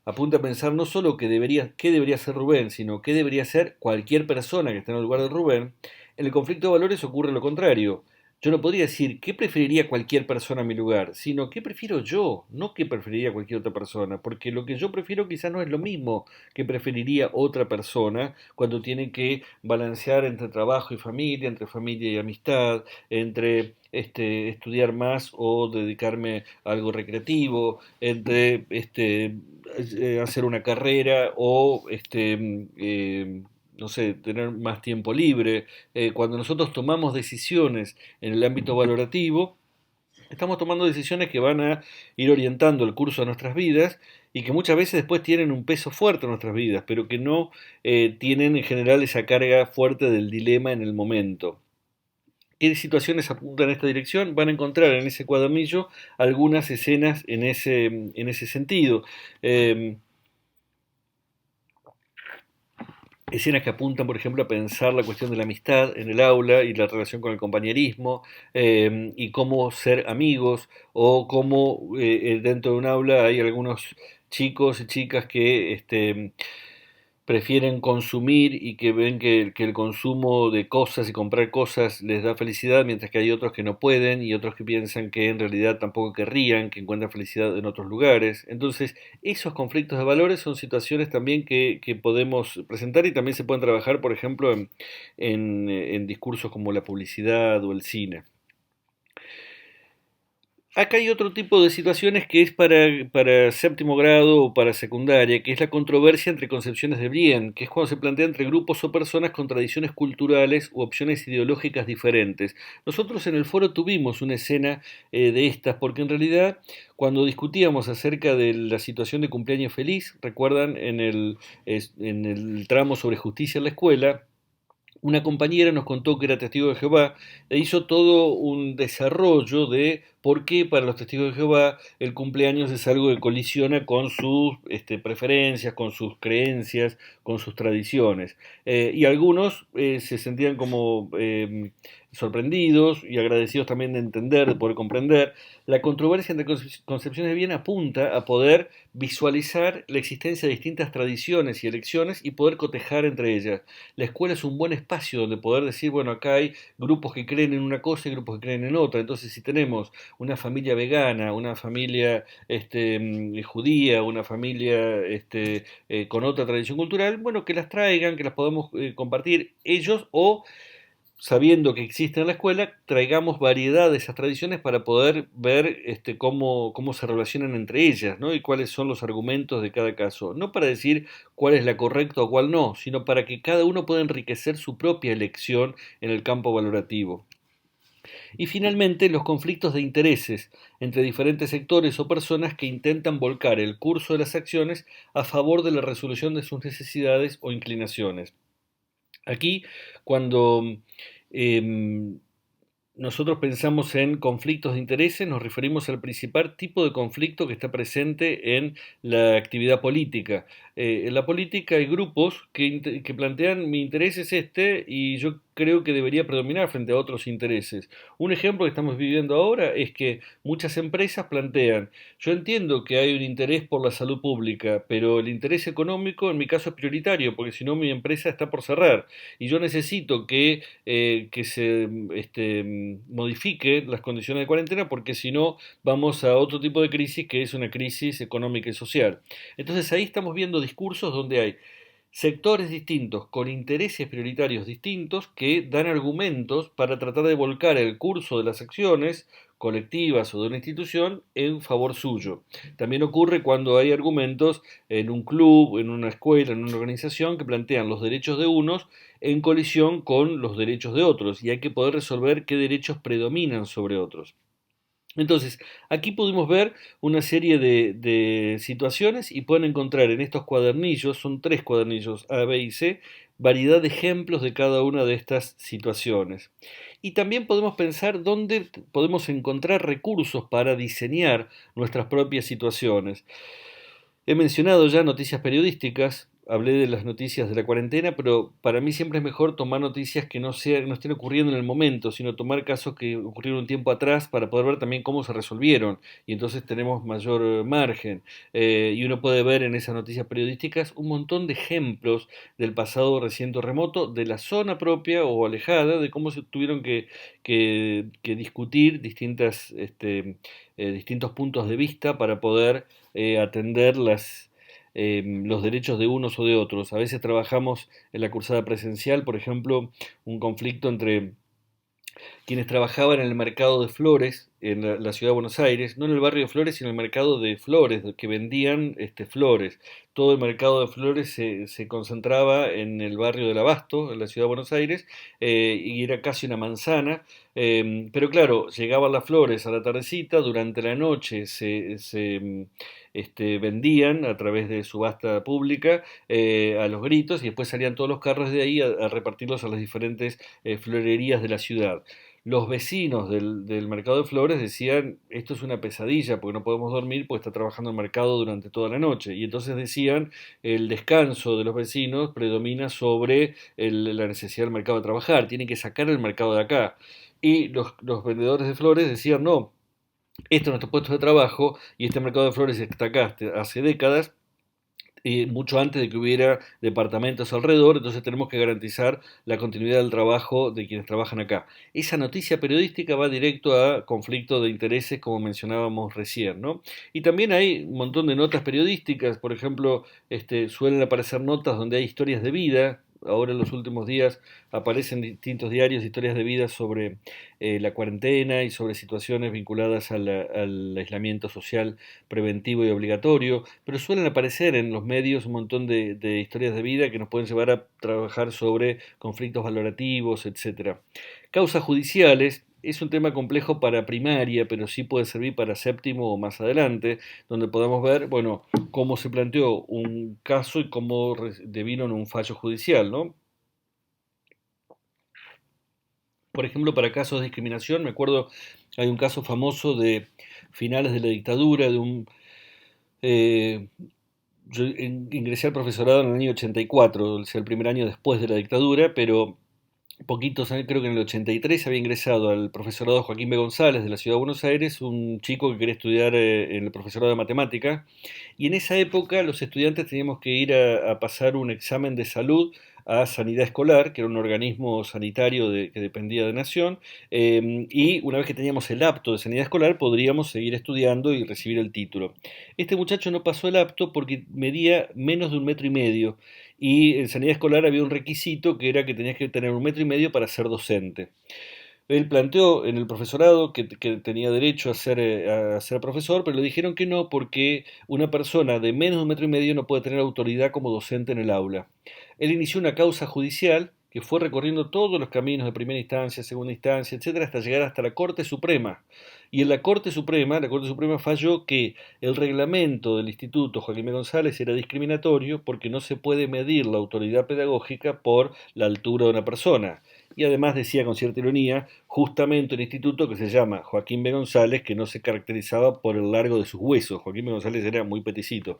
apunta a pensar no solo qué debería ser Rubén, sino qué debería ser cualquier persona que esté en el lugar de Rubén, en el conflicto de valores ocurre lo contrario. Yo no podría decir qué preferiría cualquier persona a mi lugar, sino qué prefiero yo, no qué preferiría cualquier otra persona, porque lo que yo prefiero quizás no es lo mismo que preferiría otra persona cuando tiene que balancear entre trabajo y familia, entre familia y amistad, entre estudiar más o dedicarme a algo recreativo, entre hacer una carrera o no sé, tener más tiempo libre. Cuando nosotros tomamos decisiones en el ámbito valorativo, estamos tomando decisiones que van a ir orientando el curso de nuestras vidas y que muchas veces después tienen un peso fuerte en nuestras vidas, pero que no tienen en general esa carga fuerte del dilema en el momento. ¿Qué situaciones apuntan en esta dirección? Van a encontrar en ese cuadernillo algunas escenas en ese sentido. Eh, Escenas que apuntan, por ejemplo, a pensar la cuestión de la amistad en el aula y la relación con el compañerismo, y cómo ser amigos, o cómo dentro de un aula hay algunos chicos y chicas que prefieren consumir y que ven que el consumo de cosas y comprar cosas les da felicidad, mientras que hay otros que no pueden y otros que piensan que en realidad tampoco querrían, que encuentran felicidad en otros lugares. Entonces, esos conflictos de valores son situaciones también que podemos presentar y también se pueden trabajar, por ejemplo, en discursos como la publicidad o el cine. Acá hay otro tipo de situaciones que es para séptimo grado o para secundaria, que es la controversia entre concepciones de bien, que es cuando se plantea entre grupos o personas con tradiciones culturales u opciones ideológicas diferentes. Nosotros en el foro tuvimos una escena de estas, porque en realidad cuando discutíamos acerca de la situación de cumpleaños feliz, recuerdan en el tramo sobre justicia en la escuela, una compañera nos contó que era testigo de Jehová e hizo todo un desarrollo de por qué para los testigos de Jehová el cumpleaños es algo que colisiona con sus preferencias, con sus creencias, con sus tradiciones. Y algunos se sentían como sorprendidos y agradecidos también de entender, de poder comprender. La controversia entre concepciones de bien apunta a poder visualizar la existencia de distintas tradiciones y elecciones y poder cotejar entre ellas. La escuela es un buen espacio donde poder decir, bueno, acá hay grupos que creen en una cosa y grupos que creen en otra. Entonces, si tenemos una familia vegana, una familia judía, una familia con otra tradición cultural, bueno, que las traigan, que las podamos compartir ellos o sabiendo que existe en la escuela, traigamos variedad de esas tradiciones para poder ver cómo se relacionan entre ellas, ¿no? Y cuáles son los argumentos de cada caso. No para decir cuál es la correcta o cuál no, sino para que cada uno pueda enriquecer su propia elección en el campo valorativo. Y finalmente, los conflictos de intereses entre diferentes sectores o personas que intentan volcar el curso de las acciones a favor de la resolución de sus necesidades o inclinaciones. Aquí, cuando em, nosotros pensamos en conflictos de intereses, nos referimos al principal tipo de conflicto que está presente en la actividad política. En la política hay grupos que plantean mi interés es este y yo creo que debería predominar frente a otros intereses. Un ejemplo que estamos viviendo ahora es que muchas empresas plantean, yo entiendo que hay un interés por la salud pública, pero el interés económico en mi caso es prioritario, porque si no mi empresa está por cerrar y yo necesito que se modifique las condiciones de cuarentena porque si no vamos a otro tipo de crisis que es una crisis económica y social. Entonces ahí estamos viendo discursos donde hay sectores distintos con intereses prioritarios distintos que dan argumentos para tratar de volcar el curso de las acciones colectivas o de una institución en favor suyo. También ocurre cuando hay argumentos en un club, en una escuela, en una organización que plantean los derechos de unos en colisión con los derechos de otros y hay que poder resolver qué derechos predominan sobre otros. Entonces, aquí pudimos ver una serie de situaciones y pueden encontrar en estos cuadernillos, son 3 cuadernillos A, B y C, variedad de ejemplos de cada una de estas situaciones. Y también podemos pensar dónde podemos encontrar recursos para diseñar nuestras propias situaciones. He mencionado ya noticias periodísticas, hablé de las noticias de la cuarentena, pero para mí siempre es mejor tomar noticias que no estén ocurriendo en el momento, sino tomar casos que ocurrieron un tiempo atrás para poder ver también cómo se resolvieron y entonces tenemos mayor margen. Y uno puede ver en esas noticias periodísticas un montón de ejemplos del pasado reciente o remoto, de la zona propia o alejada, de cómo se tuvieron que discutir distintos puntos de vista para poder atender los derechos de unos o de otros. A veces trabajamos en la cursada presencial, por ejemplo, un conflicto entre quienes trabajaban en el mercado de flores en la ciudad de Buenos Aires, no en el barrio de Flores, sino en el mercado de flores, que vendían flores. Todo el mercado de flores se concentraba en el barrio del Abasto, en la ciudad de Buenos Aires, y era casi una manzana. Pero claro, llegaban las flores a la tardecita, durante la noche vendían a través de subasta pública a los gritos y después salían todos los carros de ahí a repartirlos a las diferentes florerías de la ciudad. Los vecinos del mercado de flores decían, esto es una pesadilla porque no podemos dormir porque está trabajando el mercado durante toda la noche. Y entonces decían, el descanso de los vecinos predomina sobre la necesidad del mercado de trabajar, tienen que sacar el mercado de acá. Y los vendedores de flores decían, no, esto es nuestro puesto de trabajo y este mercado de flores está acá hace décadas mucho antes de que hubiera departamentos alrededor, entonces tenemos que garantizar la continuidad del trabajo de quienes trabajan acá. Esa noticia periodística va directo a conflicto de intereses, como mencionábamos recién, ¿no? Y también hay un montón de notas periodísticas, por ejemplo, suelen aparecer notas donde hay historias de vida, Ahora en los últimos días aparecen distintos diarios, historias de vida sobre la cuarentena y sobre situaciones vinculadas al aislamiento social preventivo y obligatorio, pero suelen aparecer en los medios un montón de historias de vida que nos pueden llevar a trabajar sobre conflictos valorativos, etcétera. Causas judiciales es un tema complejo para primaria, pero sí puede servir para séptimo o más adelante, donde podamos ver, bueno, cómo se planteó un caso y cómo devino en un fallo judicial, ¿no? Por ejemplo, para casos de discriminación, me acuerdo, hay un caso famoso de finales de la dictadura, de un... eh, yo ingresé al profesorado en el año 84, o sea, el primer año después de la dictadura, pero poquitos años, creo que en el 83 había ingresado al profesorado Joaquín B. González de la Ciudad de Buenos Aires, un chico que quería estudiar en el profesorado de matemática, y en esa época los estudiantes teníamos que ir a pasar un examen de salud a Sanidad Escolar, que era un organismo sanitario que dependía de Nación, y una vez que teníamos el apto de Sanidad Escolar podríamos seguir estudiando y recibir el título. Este muchacho no pasó el apto porque medía menos de 1,5 metros y en Sanidad Escolar había un requisito que era que tenías que tener 1,5 metros para ser docente. Él planteó en el profesorado que tenía derecho a ser profesor, pero le dijeron que no porque una persona de menos de 1,5 metros no puede tener autoridad como docente en el aula. Él inició una causa judicial que fue recorriendo todos los caminos de primera instancia, segunda instancia, etcétera, hasta llegar hasta la Corte Suprema. Y en la Corte Suprema falló que el reglamento del Instituto Joaquín B. González era discriminatorio porque no se puede medir la autoridad pedagógica por la altura de una persona. Y además decía con cierta ironía, justamente un instituto que se llama Joaquín B. González, que no se caracterizaba por el largo de sus huesos. Joaquín B. González era muy peticito.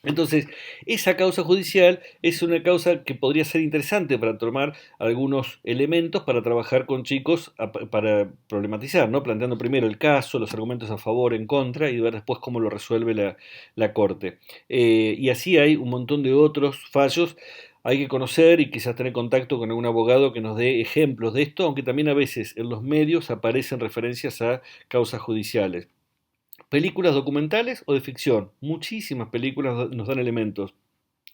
Entonces, esa causa judicial es una causa que podría ser interesante para tomar algunos elementos para trabajar con chicos, para problematizar, ¿no? Planteando primero el caso, los argumentos a favor, en contra, y ver después cómo lo resuelve la Corte. Y así hay un montón de otros fallos. Hay que conocer y quizás tener contacto con algún abogado que nos dé ejemplos de esto, aunque también a veces en los medios aparecen referencias a causas judiciales. Películas documentales o de ficción. Muchísimas películas nos dan elementos.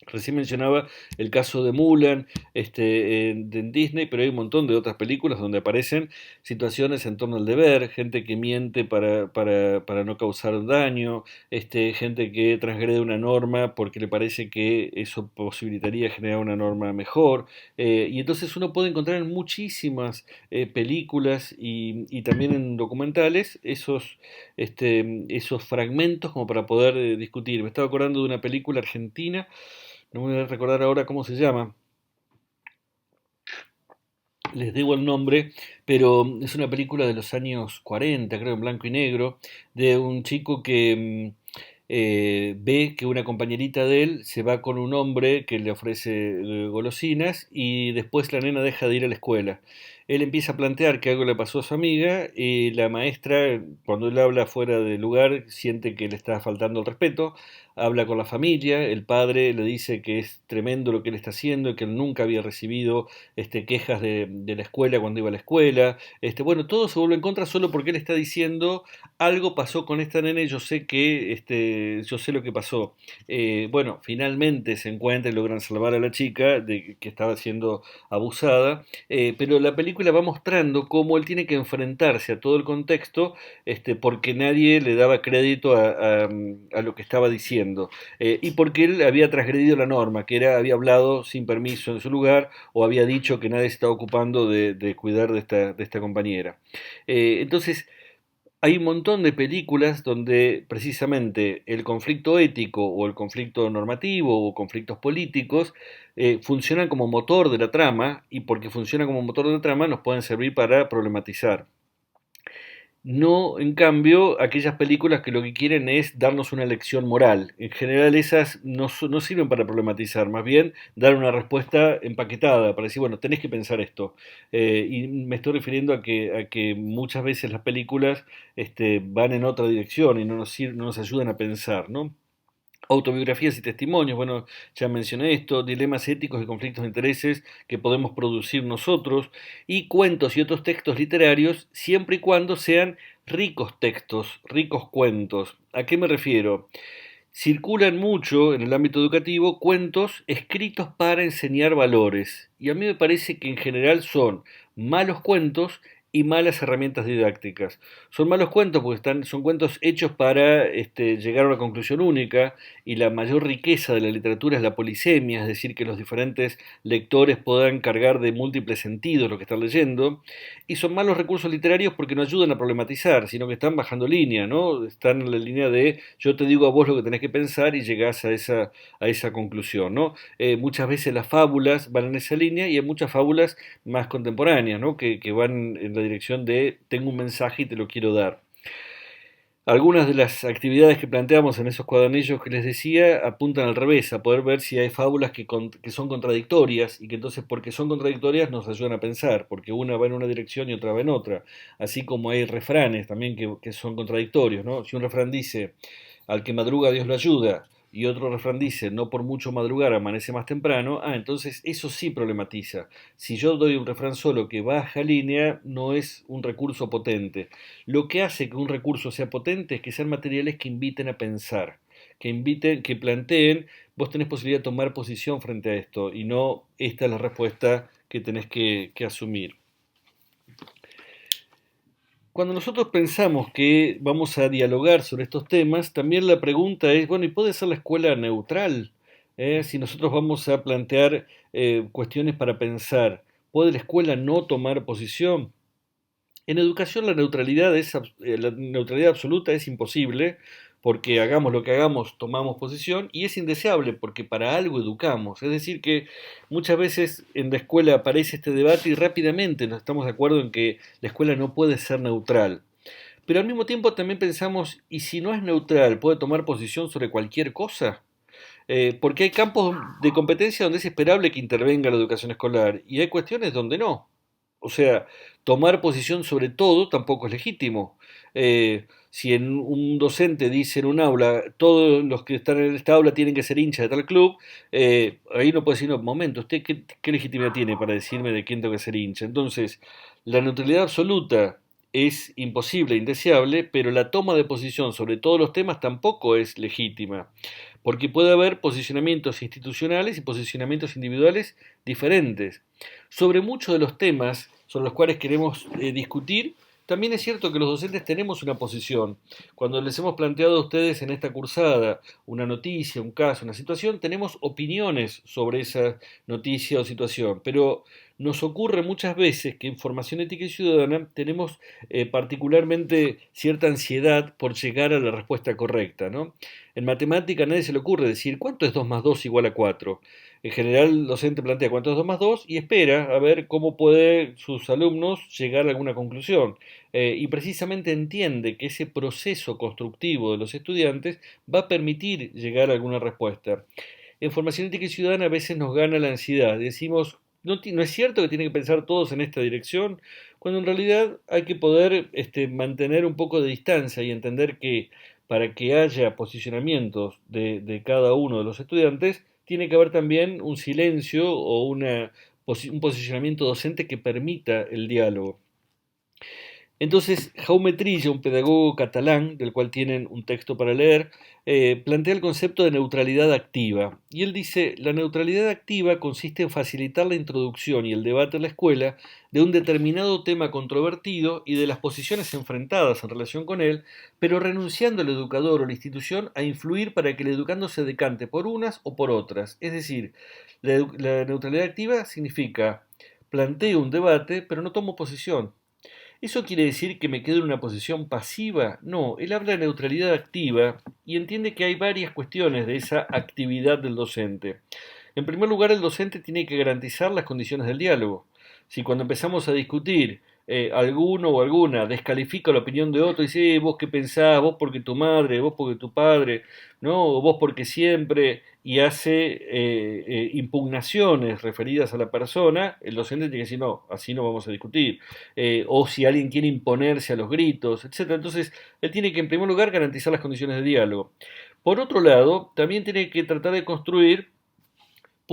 Recién mencionaba el caso de Mulan en Disney, pero hay un montón de otras películas donde aparecen situaciones en torno al deber, gente que miente para no causar un daño, gente que transgrede una norma porque le parece que eso posibilitaría generar una norma mejor. Y entonces uno puede encontrar en muchísimas películas y también en documentales esos fragmentos como para poder discutir. Me estaba acordando de una película argentina, no voy a recordar ahora cómo se llama, les debo el nombre, pero es una película de los años 40, creo, en blanco y negro, de un chico que ve que una compañerita de él se va con un hombre que le ofrece golosinas y después la nena deja de ir a la escuela. Él empieza a plantear que algo le pasó a su amiga y la maestra, cuando él habla fuera de lugar, siente que le está faltando el respeto, habla con la familia, el padre le dice que es tremendo lo que él está haciendo y que él nunca había recibido quejas de la escuela cuando iba a la escuela. Bueno, todo se vuelve en contra solo porque él está diciendo algo pasó con esta nena y yo sé yo sé lo que pasó. Bueno, finalmente se encuentran y logran salvar a la chica de que estaba siendo abusada, pero la película va mostrando cómo él tiene que enfrentarse a todo el contexto, porque nadie le daba crédito a lo que estaba diciendo, y porque él había transgredido la norma, que era había hablado sin permiso en su lugar o había dicho que nadie se estaba ocupando de cuidar de esta compañera. Entonces, hay un montón de películas donde precisamente el conflicto ético o el conflicto normativo o conflictos políticos funcionan como motor de la trama y porque funcionan como motor de la trama nos pueden servir para problematizar. No, en cambio, aquellas películas que lo que quieren es darnos una lección moral. En general esas no sirven para problematizar, más bien dar una respuesta empaquetada, para decir, bueno, tenés que pensar esto. Y me estoy refiriendo a que muchas veces las películas van en otra dirección y no nos ayudan a pensar, ¿no? Autobiografías y testimonios, bueno, ya mencioné esto, dilemas éticos y conflictos de intereses que podemos producir nosotros, y cuentos y otros textos literarios, siempre y cuando sean ricos textos, ricos cuentos. ¿A qué me refiero? circulan mucho en el ámbito educativo cuentos escritos para enseñar valores. Y a mí me parece que en general son malos cuentos y malas herramientas didácticas. Son malos cuentos porque son cuentos hechos para llegar a una conclusión única y la mayor riqueza de la literatura es la polisemia, es decir, que los diferentes lectores puedan cargar de múltiples sentidos lo que están leyendo. Y son malos recursos literarios porque no ayudan a problematizar, sino que están bajando línea, ¿no? Están en la línea de yo te digo a vos lo que tenés que pensar y llegás a esa conclusión, ¿no? Muchas veces las fábulas van en esa línea y hay muchas fábulas más contemporáneas, ¿no? Que van en la dirección de tengo un mensaje y te lo quiero dar. Algunas de las actividades que planteamos en esos cuadernillos que les decía apuntan al revés, a poder ver si hay fábulas que son contradictorias y que entonces porque son contradictorias nos ayudan a pensar, porque una va en una dirección y otra va en otra, así como hay refranes también que son contradictorios, ¿no? Si un refrán dice al que madruga Dios lo ayuda y otro refrán dice no por mucho madrugar amanece más temprano, entonces eso sí problematiza. Si yo doy un refrán solo que baja línea, no es un recurso potente. Lo que hace que un recurso sea potente es que sean materiales que inviten a pensar, que inviten, que planteen, vos tenés posibilidad de tomar posición frente a esto y no esta es la respuesta que tenés que asumir. Cuando nosotros pensamos que vamos a dialogar sobre estos temas, también la pregunta es, bueno, ¿y puede ser la escuela neutral? Si nosotros vamos a plantear cuestiones para pensar, ¿puede la escuela no tomar posición? En educación la neutralidad absoluta es imposible porque hagamos lo que hagamos, tomamos posición y es indeseable porque para algo educamos. Es decir, que muchas veces en la escuela aparece este debate y rápidamente nos estamos de acuerdo en que la escuela no puede ser neutral. Pero al mismo tiempo también pensamos, ¿y si no es neutral, puede tomar posición sobre cualquier cosa? Porque hay campos de competencia donde es esperable que intervenga la educación escolar y hay cuestiones donde no. O sea, tomar posición sobre todo tampoco es legítimo. Si en un docente dice en un aula, todos los que están en esta aula tienen que ser hinchas de tal club, ahí no puede decir, no, momento, ¿usted qué legitimidad tiene para decirme de quién tengo que ser hincha? Entonces, la neutralidad absoluta es imposible, indeseable, pero la toma de posición sobre todos los temas tampoco es legítima, porque puede haber posicionamientos institucionales y posicionamientos individuales diferentes. Sobre muchos de los temas sobre los cuales queremos discutir, también es cierto que los docentes tenemos una posición. Cuando les hemos planteado a ustedes en esta cursada una noticia, un caso, una situación, tenemos opiniones sobre esa noticia o situación, pero nos ocurre muchas veces que en formación ética y ciudadana tenemos particularmente cierta ansiedad por llegar a la respuesta correcta, ¿no? En matemática a nadie se le ocurre decir cuánto es 2 más 2 igual a 4. En general el docente plantea cuánto es 2 más 2 y espera a ver cómo puede sus alumnos llegar a alguna conclusión. Y precisamente entiende que ese proceso constructivo de los estudiantes va a permitir llegar a alguna respuesta. En formación ética y ciudadana a veces nos gana la ansiedad. Decimos, no es cierto que tienen que pensar todos en esta dirección, cuando en realidad hay que poder mantener un poco de distancia y entender que para que haya posicionamientos de cada uno de los estudiantes, tiene que haber también un silencio o un posicionamiento docente que permita el diálogo. Entonces, Jaume Trilla, un pedagogo catalán, del cual tienen un texto para leer, plantea el concepto de neutralidad activa. Y él dice, la neutralidad activa consiste en facilitar la introducción y el debate en la escuela de un determinado tema controvertido y de las posiciones enfrentadas en relación con él, pero renunciando al educador o la institución a influir para que el educando se decante por unas o por otras. Es decir, la neutralidad activa significa planteo un debate, pero no tomo posición. ¿Eso quiere decir que me quedo en una posición pasiva? No, él habla de neutralidad activa y entiende que hay varias cuestiones de esa actividad del docente. En primer lugar, el docente tiene que garantizar las condiciones del diálogo. Si cuando empezamos a discutir alguno o alguna descalifica la opinión de otro y dice, vos qué pensás, vos porque tu madre, vos porque tu padre, ¿no? O vos porque siempre, y hace impugnaciones referidas a la persona, el docente tiene que decir, no, así no vamos a discutir. O si alguien quiere imponerse a los gritos, etcétera. Entonces, él tiene que, en primer lugar, garantizar las condiciones de diálogo. Por otro lado, también tiene que tratar de construir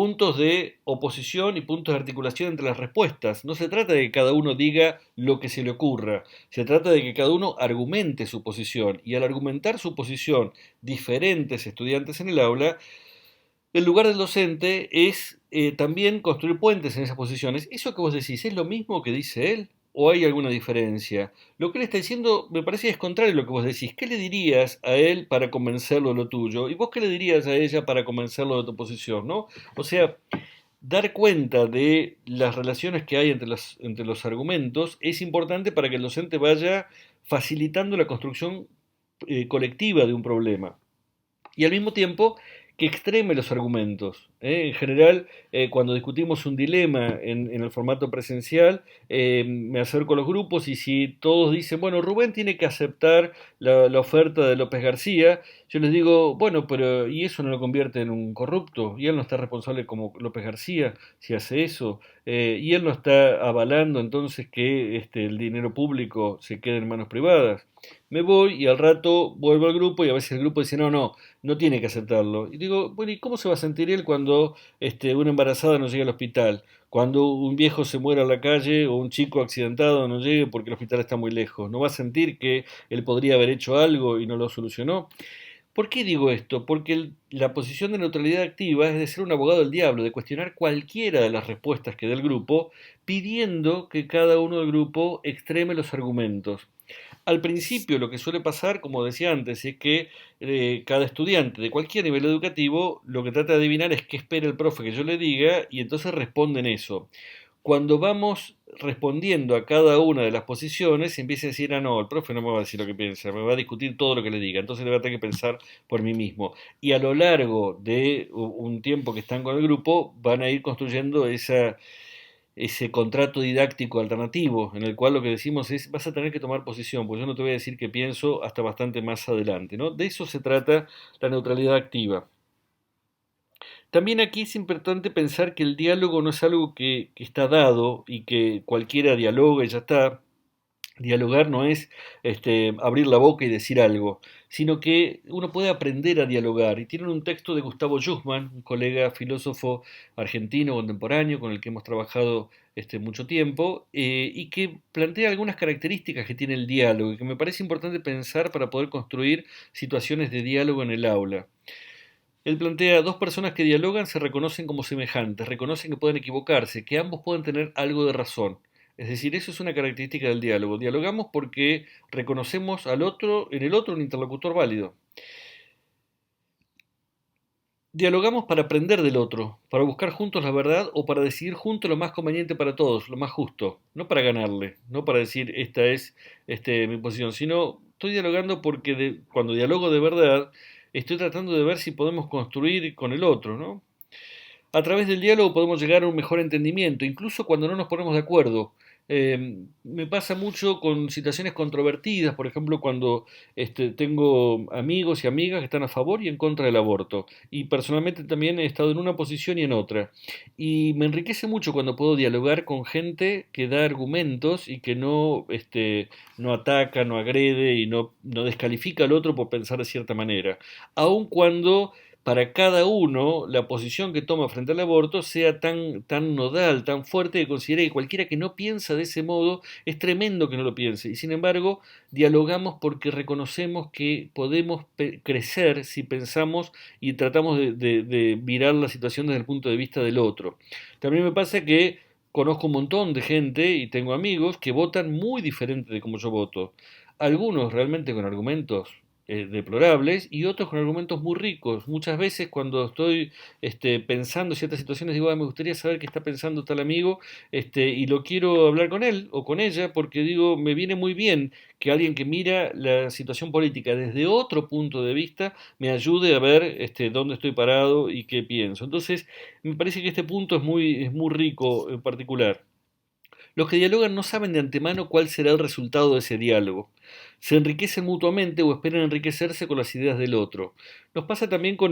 puntos de oposición y puntos de articulación entre las respuestas. No se trata de que cada uno diga lo que se le ocurra, se trata de que cada uno argumente su posición. Y al argumentar su posición diferentes estudiantes en el aula, el lugar del docente es también construir puentes en esas posiciones. ¿Eso que vos decís es lo mismo que dice él? ¿O hay alguna diferencia? Lo que él está diciendo me parece es contrario a lo que vos decís. ¿Qué le dirías a él para convencerlo de lo tuyo? ¿Y vos qué le dirías a ella para convencerlo de tu posición? ¿No? O sea, dar cuenta de las relaciones que hay entre los argumentos es importante para que el docente vaya facilitando la construcción colectiva de un problema y al mismo tiempo que extreme los argumentos. En general, cuando discutimos un dilema en el formato presencial, me acerco a los grupos y si todos dicen, bueno, Rubén tiene que aceptar la oferta de López García, yo les digo, bueno, pero ¿y eso no lo convierte en un corrupto? ¿Y él no está responsable como López García si hace eso? ¿Y él no está avalando entonces que el dinero público se quede en manos privadas? Me voy y al rato vuelvo al grupo y a veces el grupo dice, no, no, no tiene que aceptarlo. Y digo, bueno, ¿y cómo se va a sentir él cuando una embarazada no llega al hospital? Cuando un viejo se muera en la calle o un chico accidentado no llegue porque el hospital está muy lejos. ¿No va a sentir que él podría haber hecho algo y no lo solucionó? ¿Por qué digo esto? Porque la posición de neutralidad activa es de ser un abogado del diablo, de cuestionar cualquiera de las respuestas que dé el grupo, pidiendo que cada uno del grupo extreme los argumentos. Al principio lo que suele pasar, como decía antes, es que cada estudiante de cualquier nivel educativo lo que trata de adivinar es qué espera el profe que yo le diga y entonces responden eso. Cuando vamos respondiendo a cada una de las posiciones, empieza a decir, ah, no, el profe no me va a decir lo que piensa, me va a discutir todo lo que le diga, entonces le voy a tener que pensar por mí mismo. Y a lo largo de un tiempo que están con el grupo, van a ir construyendo ese contrato didáctico alternativo, en el cual lo que decimos es, vas a tener que tomar posición, pues yo no te voy a decir qué pienso hasta bastante más adelante, ¿no? De eso se trata la neutralidad activa. También aquí es importante pensar que el diálogo no es algo que está dado y que cualquiera dialoga y ya está. Dialogar no es abrir la boca y decir algo, sino que uno puede aprender a dialogar. Y tienen un texto de Gustavo Schussmann, un colega filósofo argentino contemporáneo con el que hemos trabajado mucho tiempo, y que plantea algunas características que tiene el diálogo y que me parece importante pensar para poder construir situaciones de diálogo en el aula. Él plantea, dos personas que dialogan se reconocen como semejantes, reconocen que pueden equivocarse, que ambos pueden tener algo de razón. Es decir, eso es una característica del diálogo. Dialogamos porque reconocemos al otro, en el otro un interlocutor válido. Dialogamos para aprender del otro, para buscar juntos la verdad o para decidir juntos lo más conveniente para todos, lo más justo, no para ganarle, no para decir esta es mi posición, sino estoy dialogando porque cuando dialogo de verdad estoy tratando de ver si podemos construir con el otro, ¿no? A través del diálogo podemos llegar a un mejor entendimiento, incluso cuando no nos ponemos de acuerdo. Me pasa mucho con situaciones controvertidas, por ejemplo, cuando tengo amigos y amigas que están a favor y en contra del aborto. Y personalmente también he estado en una posición y en otra. Y me enriquece mucho cuando puedo dialogar con gente que da argumentos y que no ataca, no agrede y no descalifica al otro por pensar de cierta manera. Aun cuando para cada uno la posición que toma frente al aborto sea tan nodal, tan fuerte, que considere que cualquiera que no piensa de ese modo es tremendo que no lo piense. Y sin embargo, dialogamos porque reconocemos que podemos crecer si pensamos y tratamos de mirar la situación desde el punto de vista del otro. También me pasa que conozco un montón de gente y tengo amigos que votan muy diferente de como yo voto. Algunos realmente con argumentos deplorables y otros con argumentos muy ricos. Muchas veces cuando estoy pensando en ciertas situaciones digo, "Ah, me gustaría saber qué está pensando tal amigo y lo quiero hablar con él o con ella porque digo, me viene muy bien que alguien que mira la situación política desde otro punto de vista me ayude a ver dónde estoy parado y qué pienso. Entonces, me parece que este punto es muy rico en particular. Los que dialogan no saben de antemano cuál será el resultado de ese diálogo. Se enriquecen mutuamente o esperan enriquecerse con las ideas del otro. Nos pasa también con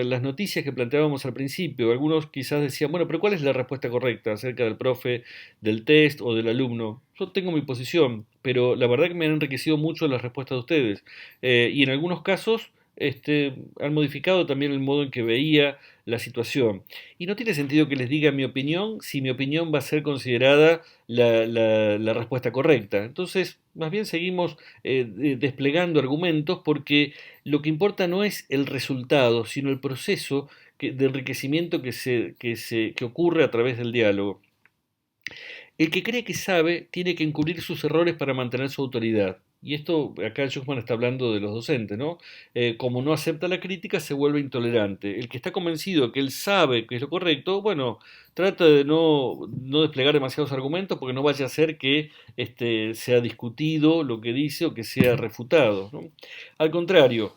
las noticias que planteábamos al principio. Algunos quizás decían, bueno, pero ¿cuál es la respuesta correcta acerca del profe, del test o del alumno? Yo tengo mi posición, pero la verdad que me han enriquecido mucho las respuestas de ustedes. Y en algunos casos han modificado también el modo en que veía la situación. Y no tiene sentido que les diga mi opinión si mi opinión va a ser considerada la respuesta correcta. Entonces, más bien seguimos desplegando argumentos porque lo que importa no es el resultado, sino el proceso de enriquecimiento que ocurre a través del diálogo. El que cree que sabe tiene que encubrir sus errores para mantener su autoridad. Y esto, acá Schumann está hablando de los docentes, ¿no? Como no acepta la crítica, se vuelve intolerante. El que está convencido que él sabe que es lo correcto, bueno, trata de no desplegar demasiados argumentos porque no vaya a ser que sea discutido lo que dice o que sea refutado, ¿no? Al contrario,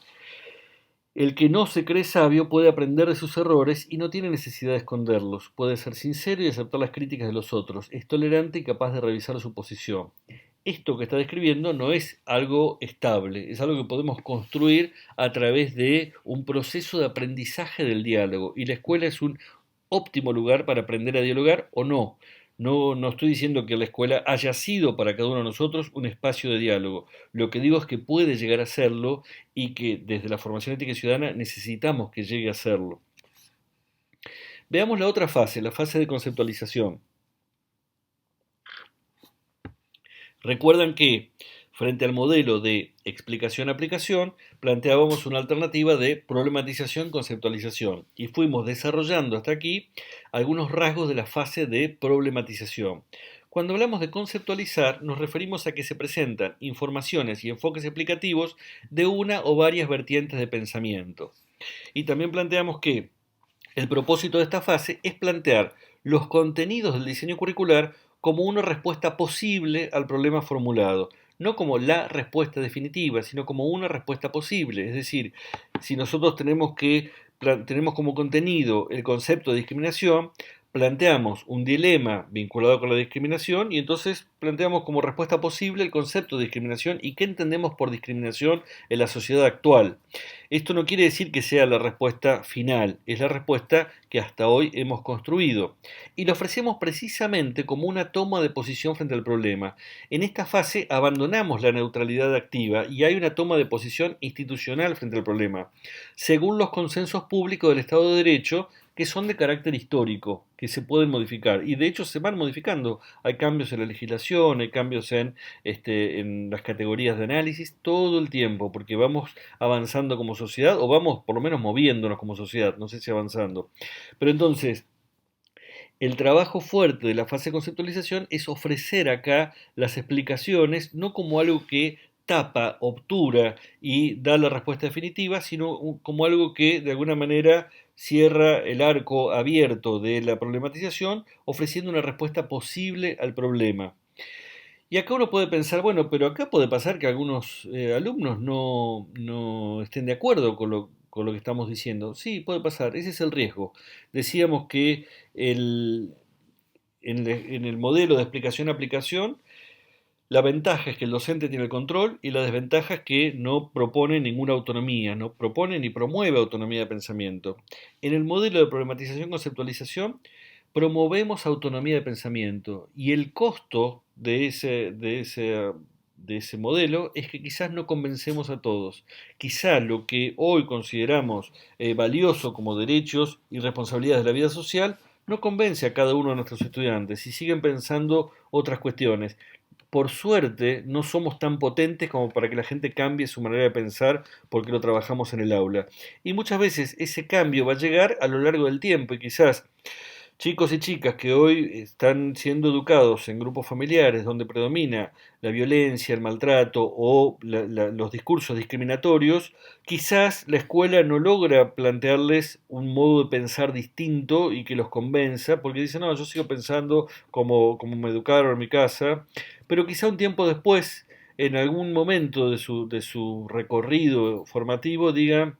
el que no se cree sabio puede aprender de sus errores y no tiene necesidad de esconderlos. Puede ser sincero y aceptar las críticas de los otros. Es tolerante y capaz de revisar su posición. Esto que está describiendo no es algo estable, es algo que podemos construir a través de un proceso de aprendizaje del diálogo. Y la escuela es un óptimo lugar para aprender a dialogar o no. No estoy diciendo que la escuela haya sido para cada uno de nosotros un espacio de diálogo. Lo que digo es que puede llegar a serlo y que desde la formación ética y ciudadana necesitamos que llegue a serlo. Veamos la otra fase, la fase de conceptualización. Recuerdan que frente al modelo de explicación-aplicación planteábamos una alternativa de problematización-conceptualización y fuimos desarrollando hasta aquí algunos rasgos de la fase de problematización. Cuando hablamos de conceptualizar, nos referimos a que se presentan informaciones y enfoques explicativos de una o varias vertientes de pensamiento. Y también planteamos que el propósito de esta fase es plantear los contenidos del diseño curricular como una respuesta posible al problema formulado, no como la respuesta definitiva, sino como una respuesta posible. Es decir, si nosotros tenemos como contenido el concepto de discriminación, planteamos un dilema vinculado con la discriminación y entonces planteamos como respuesta posible el concepto de discriminación y qué entendemos por discriminación en la sociedad actual. Esto no quiere decir que sea la respuesta final, es la respuesta que hasta hoy hemos construido. Y lo ofrecemos precisamente como una toma de posición frente al problema. En esta fase abandonamos la neutralidad activa y hay una toma de posición institucional frente al problema, según los consensos públicos del Estado de Derecho, que son de carácter histórico, que se pueden modificar. Y de hecho se van modificando. Hay cambios en la legislación, hay cambios en las categorías de análisis todo el tiempo, porque vamos avanzando como sociedad, o vamos por lo menos moviéndonos como sociedad, no sé si avanzando. Pero entonces, el trabajo fuerte de la fase de conceptualización es ofrecer acá las explicaciones, no como algo que tapa, obtura y da la respuesta definitiva, sino como algo que de alguna manera cierra el arco abierto de la problematización, ofreciendo una respuesta posible al problema. Y acá uno puede pensar, bueno, pero acá puede pasar que algunos alumnos no estén de acuerdo con lo que estamos diciendo. Sí, puede pasar, ese es el riesgo. Decíamos que el, en el modelo de explicación-aplicación, la ventaja es que el docente tiene el control y la desventaja es que no propone ninguna autonomía, no propone ni promueve autonomía de pensamiento. En el modelo de problematización-conceptualización, promovemos autonomía de pensamiento y el costo de ese modelo es que quizás no convencemos a todos. Quizás lo que hoy consideramos valioso como derechos y responsabilidades de la vida social no convence a cada uno de nuestros estudiantes y siguen pensando otras cuestiones. Por suerte, no somos tan potentes como para que la gente cambie su manera de pensar porque lo trabajamos en el aula. Y muchas veces ese cambio va a llegar a lo largo del tiempo y quizás chicos y chicas que hoy están siendo educados en grupos familiares donde predomina la violencia, el maltrato o los discursos discriminatorios, quizás la escuela no logra plantearles un modo de pensar distinto y que los convenza, porque dicen, no, yo sigo pensando como me educaron en mi casa, pero quizá un tiempo después, en algún momento de su recorrido formativo, digan,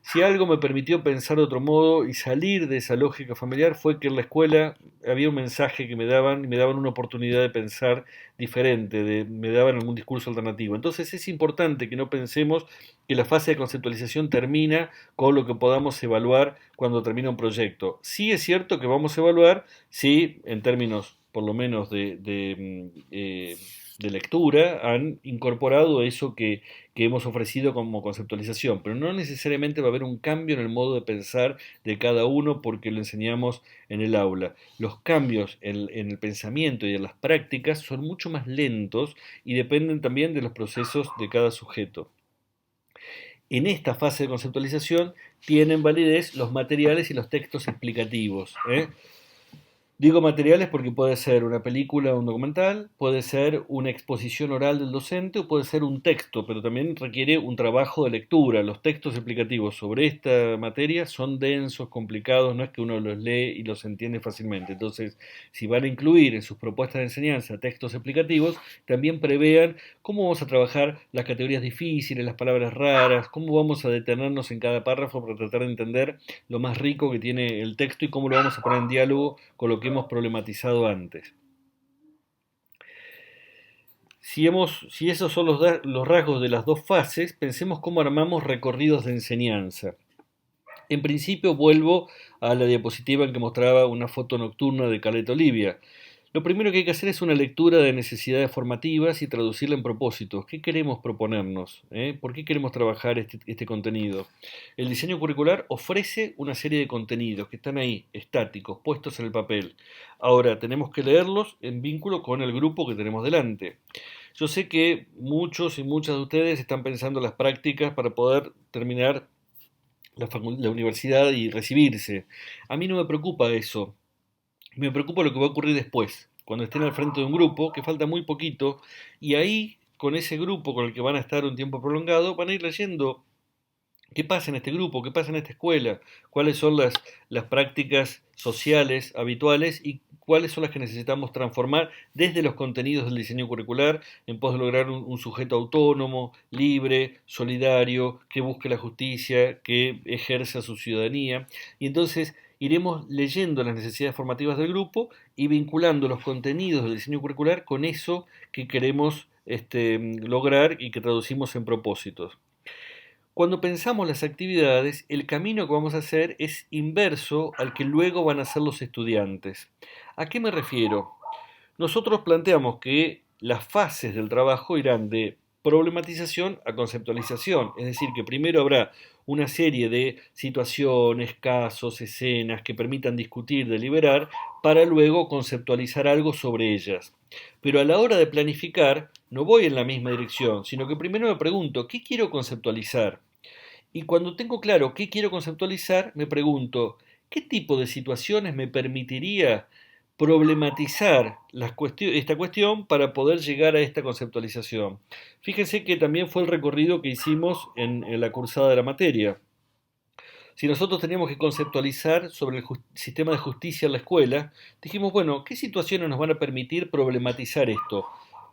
si algo me permitió pensar de otro modo y salir de esa lógica familiar fue que en la escuela había un mensaje que me daban una oportunidad de pensar diferente, me daban algún discurso alternativo. Entonces es importante que no pensemos que la fase de conceptualización termina con lo que podamos evaluar cuando termina un proyecto. Sí es cierto que vamos a evaluar si, en términos por lo menos de lectura han incorporado eso que hemos ofrecido como conceptualización, pero no necesariamente va a haber un cambio en el modo de pensar de cada uno porque lo enseñamos en el aula. Los cambios en el pensamiento y en las prácticas son mucho más lentos y dependen también de los procesos de cada sujeto. En esta fase de conceptualización tienen validez los materiales y los textos explicativos, ¿eh? Digo materiales porque puede ser una película o un documental, puede ser una exposición oral del docente o puede ser un texto, pero también requiere un trabajo de lectura. Los textos explicativos sobre esta materia son densos, complicados, no es que uno los lee y los entiende fácilmente. Entonces, si van a incluir en sus propuestas de enseñanza textos explicativos, también prevean cómo vamos a trabajar las categorías difíciles, las palabras raras, cómo vamos a detenernos en cada párrafo para tratar de entender lo más rico que tiene el texto y cómo lo vamos a poner en diálogo con lo que hemos problematizado antes. Si esos son los rasgos de las dos fases, pensemos cómo armamos recorridos de enseñanza. En principio vuelvo a la diapositiva en que mostraba una foto nocturna de Caleta Olivia. Lo primero que hay que hacer es una lectura de necesidades formativas y traducirla en propósitos. ¿Qué queremos proponernos? ¿Por qué queremos trabajar este contenido? El diseño curricular ofrece una serie de contenidos que están ahí, estáticos, puestos en el papel. Ahora, tenemos que leerlos en vínculo con el grupo que tenemos delante. Yo sé que muchos y muchas de ustedes están pensando en las prácticas para poder terminar la universidad y recibirse. A mí no me preocupa eso. Me preocupa lo que va a ocurrir después, cuando estén al frente de un grupo, que falta muy poquito, y ahí, con ese grupo con el que van a estar un tiempo prolongado, van a ir leyendo qué pasa en este grupo, qué pasa en esta escuela, cuáles son las prácticas sociales habituales y cuáles son las que necesitamos transformar desde los contenidos del diseño curricular en pos de lograr un sujeto autónomo, libre, solidario, que busque la justicia, que ejerza su ciudadanía. Y entonces iremos leyendo las necesidades formativas del grupo y vinculando los contenidos del diseño curricular con eso que queremos lograr y que traducimos en propósitos. Cuando pensamos las actividades, el camino que vamos a hacer es inverso al que luego van a hacer los estudiantes. ¿A qué me refiero? Nosotros planteamos que las fases del trabajo irán de problematización a conceptualización, es decir, que primero habrá una serie de situaciones, casos, escenas que permitan discutir, deliberar, para luego conceptualizar algo sobre ellas. Pero a la hora de planificar, no voy en la misma dirección, sino que primero me pregunto, ¿qué quiero conceptualizar? Y cuando tengo claro qué quiero conceptualizar, me pregunto, ¿qué tipo de situaciones me permitiría problematizar esta cuestión para poder llegar a esta conceptualización? Fíjense que también fue el recorrido que hicimos en la cursada de la materia. Si nosotros teníamos que conceptualizar sobre el sistema de justicia en la escuela, dijimos, bueno, ¿qué situaciones nos van a permitir problematizar esto?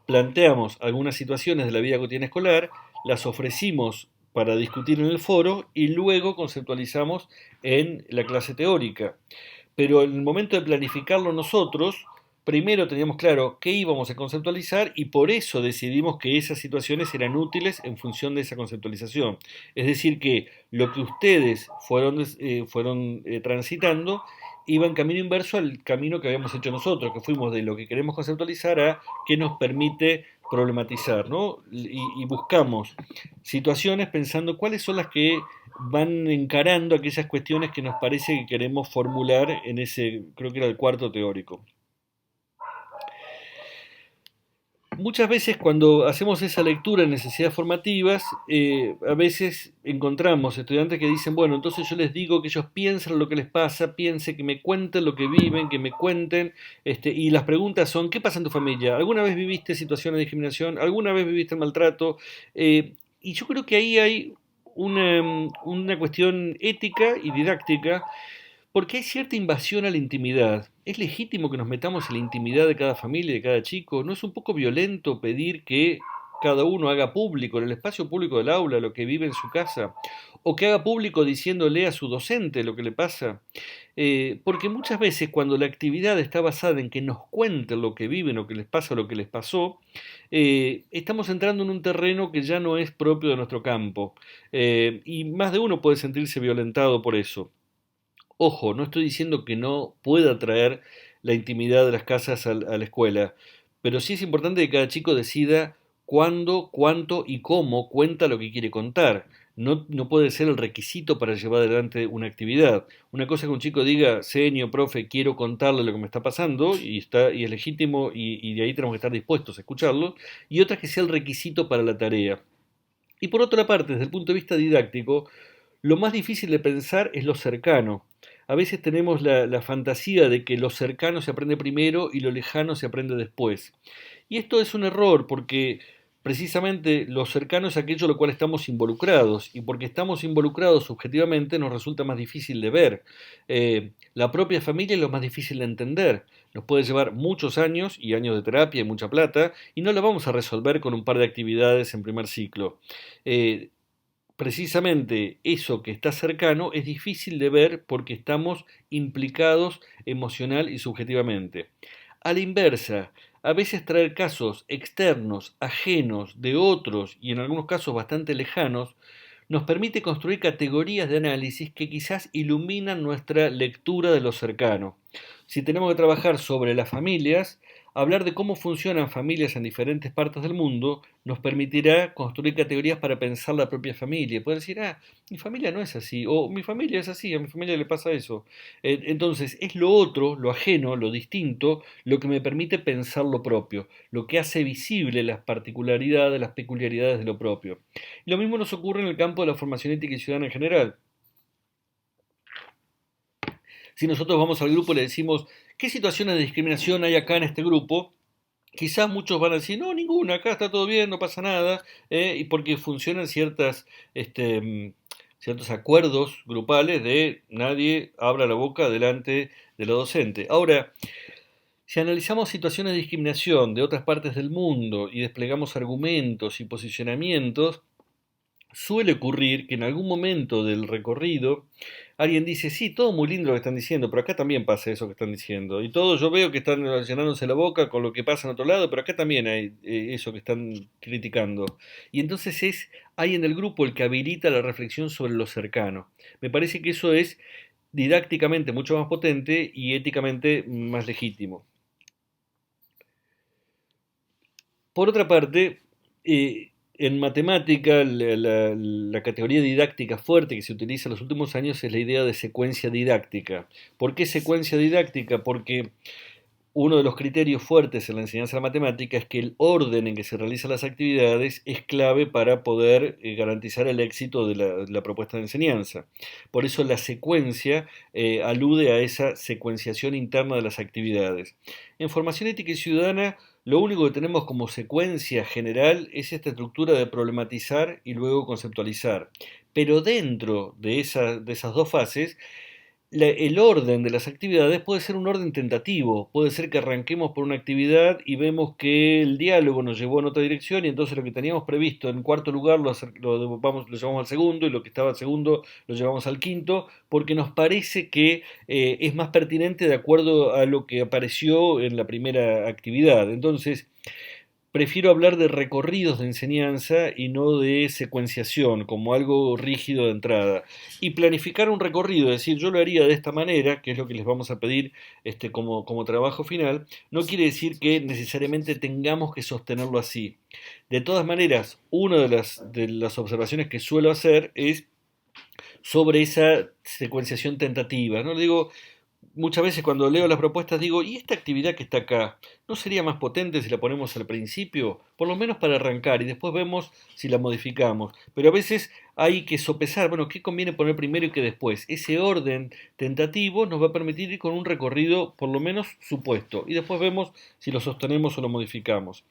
Planteamos algunas situaciones de la vida cotidiana escolar, las ofrecimos para discutir en el foro y luego conceptualizamos en la clase teórica. Pero en el momento de planificarlo nosotros, primero teníamos claro qué íbamos a conceptualizar y por eso decidimos que esas situaciones eran útiles en función de esa conceptualización. Es decir, que lo que ustedes fueron transitando iba en camino inverso al camino que habíamos hecho nosotros, que fuimos de lo que queremos conceptualizar a qué nos permite problematizar, ¿no? Y buscamos situaciones pensando cuáles son las que van encarando aquellas cuestiones que nos parece que queremos formular en ese, creo que era el cuarto teórico. Muchas veces cuando hacemos esa lectura en necesidades formativas, a veces encontramos estudiantes que dicen, bueno, entonces yo les digo que ellos piensen lo que les pasa, piensen, que me cuenten lo que viven, que me cuenten, y las preguntas son, ¿qué pasa en tu familia? ¿Alguna vez viviste situaciones de discriminación? ¿Alguna vez viviste el maltrato? Y yo creo que ahí hay una cuestión ética y didáctica porque hay cierta invasión a la intimidad. ¿Es legítimo que nos metamos en la intimidad de cada familia, de cada chico? ¿No es un poco violento pedir que cada uno haga público en el espacio público del aula lo que vive en su casa? ¿O que haga público diciéndole a su docente lo que le pasa? Porque muchas veces cuando la actividad está basada en que nos cuenten lo que viven, lo que les pasa, lo que les pasó, estamos entrando en un terreno que ya no es propio de nuestro campo. Y más de uno puede sentirse violentado por eso. Ojo, no estoy diciendo que no pueda traer la intimidad de las casas a la escuela, pero sí es importante que cada chico decida cuándo, cuánto y cómo cuenta lo que quiere contar. No puede ser el requisito para llevar adelante una actividad. Una cosa es que un chico diga, señor, profe, quiero contarle lo que me está pasando, y es legítimo, y de ahí tenemos que estar dispuestos a escucharlo, y otra es que sea el requisito para la tarea. Y por otra parte, desde el punto de vista didáctico, lo más difícil de pensar es lo cercano. A veces tenemos la fantasía de que lo cercano se aprende primero y lo lejano se aprende después. Y esto es un error porque precisamente lo cercano es aquello en lo cual estamos involucrados, y porque estamos involucrados subjetivamente nos resulta más difícil de ver. La propia familia es lo más difícil de entender. Nos puede llevar muchos años y años de terapia y mucha plata, y no lo vamos a resolver con un par de actividades en primer ciclo. Eh, Precisamente eso que está cercano es difícil de ver porque estamos implicados emocional y subjetivamente. A la inversa, a veces traer casos externos, ajenos, de otros y en algunos casos bastante lejanos, nos permite construir categorías de análisis que quizás iluminan nuestra lectura de lo cercano. Si tenemos que trabajar sobre las familias, hablar de cómo funcionan familias en diferentes partes del mundo nos permitirá construir categorías para pensar la propia familia. Poder decir, mi familia no es así, o mi familia es así, a mi familia le pasa eso. Entonces, es lo otro, lo ajeno, lo distinto, lo que me permite pensar lo propio, lo que hace visible las particularidades, las peculiaridades de lo propio. Lo mismo nos ocurre en el campo de la formación ética y ciudadana en general. Si nosotros vamos al grupo y le decimos, ¿qué situaciones de discriminación hay acá en este grupo? Quizás muchos van a decir, no, ninguna, acá está todo bien, no pasa nada, y porque funcionan ciertos acuerdos grupales de nadie abra la boca delante de la docente. Ahora, si analizamos situaciones de discriminación de otras partes del mundo y desplegamos argumentos y posicionamientos, suele ocurrir que en algún momento del recorrido alguien dice, sí, todo muy lindo lo que están diciendo, pero acá también pasa eso que están diciendo. Y todo yo veo que están llenándose la boca con lo que pasa en otro lado, pero acá también hay eso que están criticando. Y entonces es alguien del grupo el que habilita la reflexión sobre lo cercano. Me parece que eso es didácticamente mucho más potente y éticamente más legítimo. Por otra parte, en matemática, la categoría didáctica fuerte que se utiliza en los últimos años es la idea de secuencia didáctica. ¿Por qué secuencia didáctica? Porque uno de los criterios fuertes en la enseñanza de la matemática es que el orden en que se realizan las actividades es clave para poder garantizar el éxito de la propuesta de enseñanza. Por eso la secuencia alude a esa secuenciación interna de las actividades. En formación ética y ciudadana, lo único que tenemos como secuencia general es esta estructura de problematizar y luego conceptualizar. Pero dentro de esas dos fases, el orden de las actividades puede ser un orden tentativo, puede ser que arranquemos por una actividad y vemos que el diálogo nos llevó en otra dirección y entonces lo que teníamos previsto en cuarto lugar lo llevamos al segundo y lo que estaba al segundo lo llevamos al quinto porque nos parece que es más pertinente de acuerdo a lo que apareció en la primera actividad. Entonces, prefiero hablar de recorridos de enseñanza y no de secuenciación, como algo rígido de entrada. Y planificar un recorrido, es decir, yo lo haría de esta manera, que es lo que les vamos a pedir como trabajo final, no quiere decir que necesariamente tengamos que sostenerlo así. De todas maneras, una de las observaciones que suelo hacer es sobre esa secuenciación tentativa. ¿No? Digo, muchas veces cuando leo las propuestas digo, ¿y esta actividad que está acá no sería más potente si la ponemos al principio? Por lo menos para arrancar y después vemos si la modificamos. Pero a veces hay que sopesar, bueno, ¿qué conviene poner primero y qué después? Ese orden tentativo nos va a permitir ir con un recorrido por lo menos supuesto y después vemos si lo sostenemos o lo modificamos.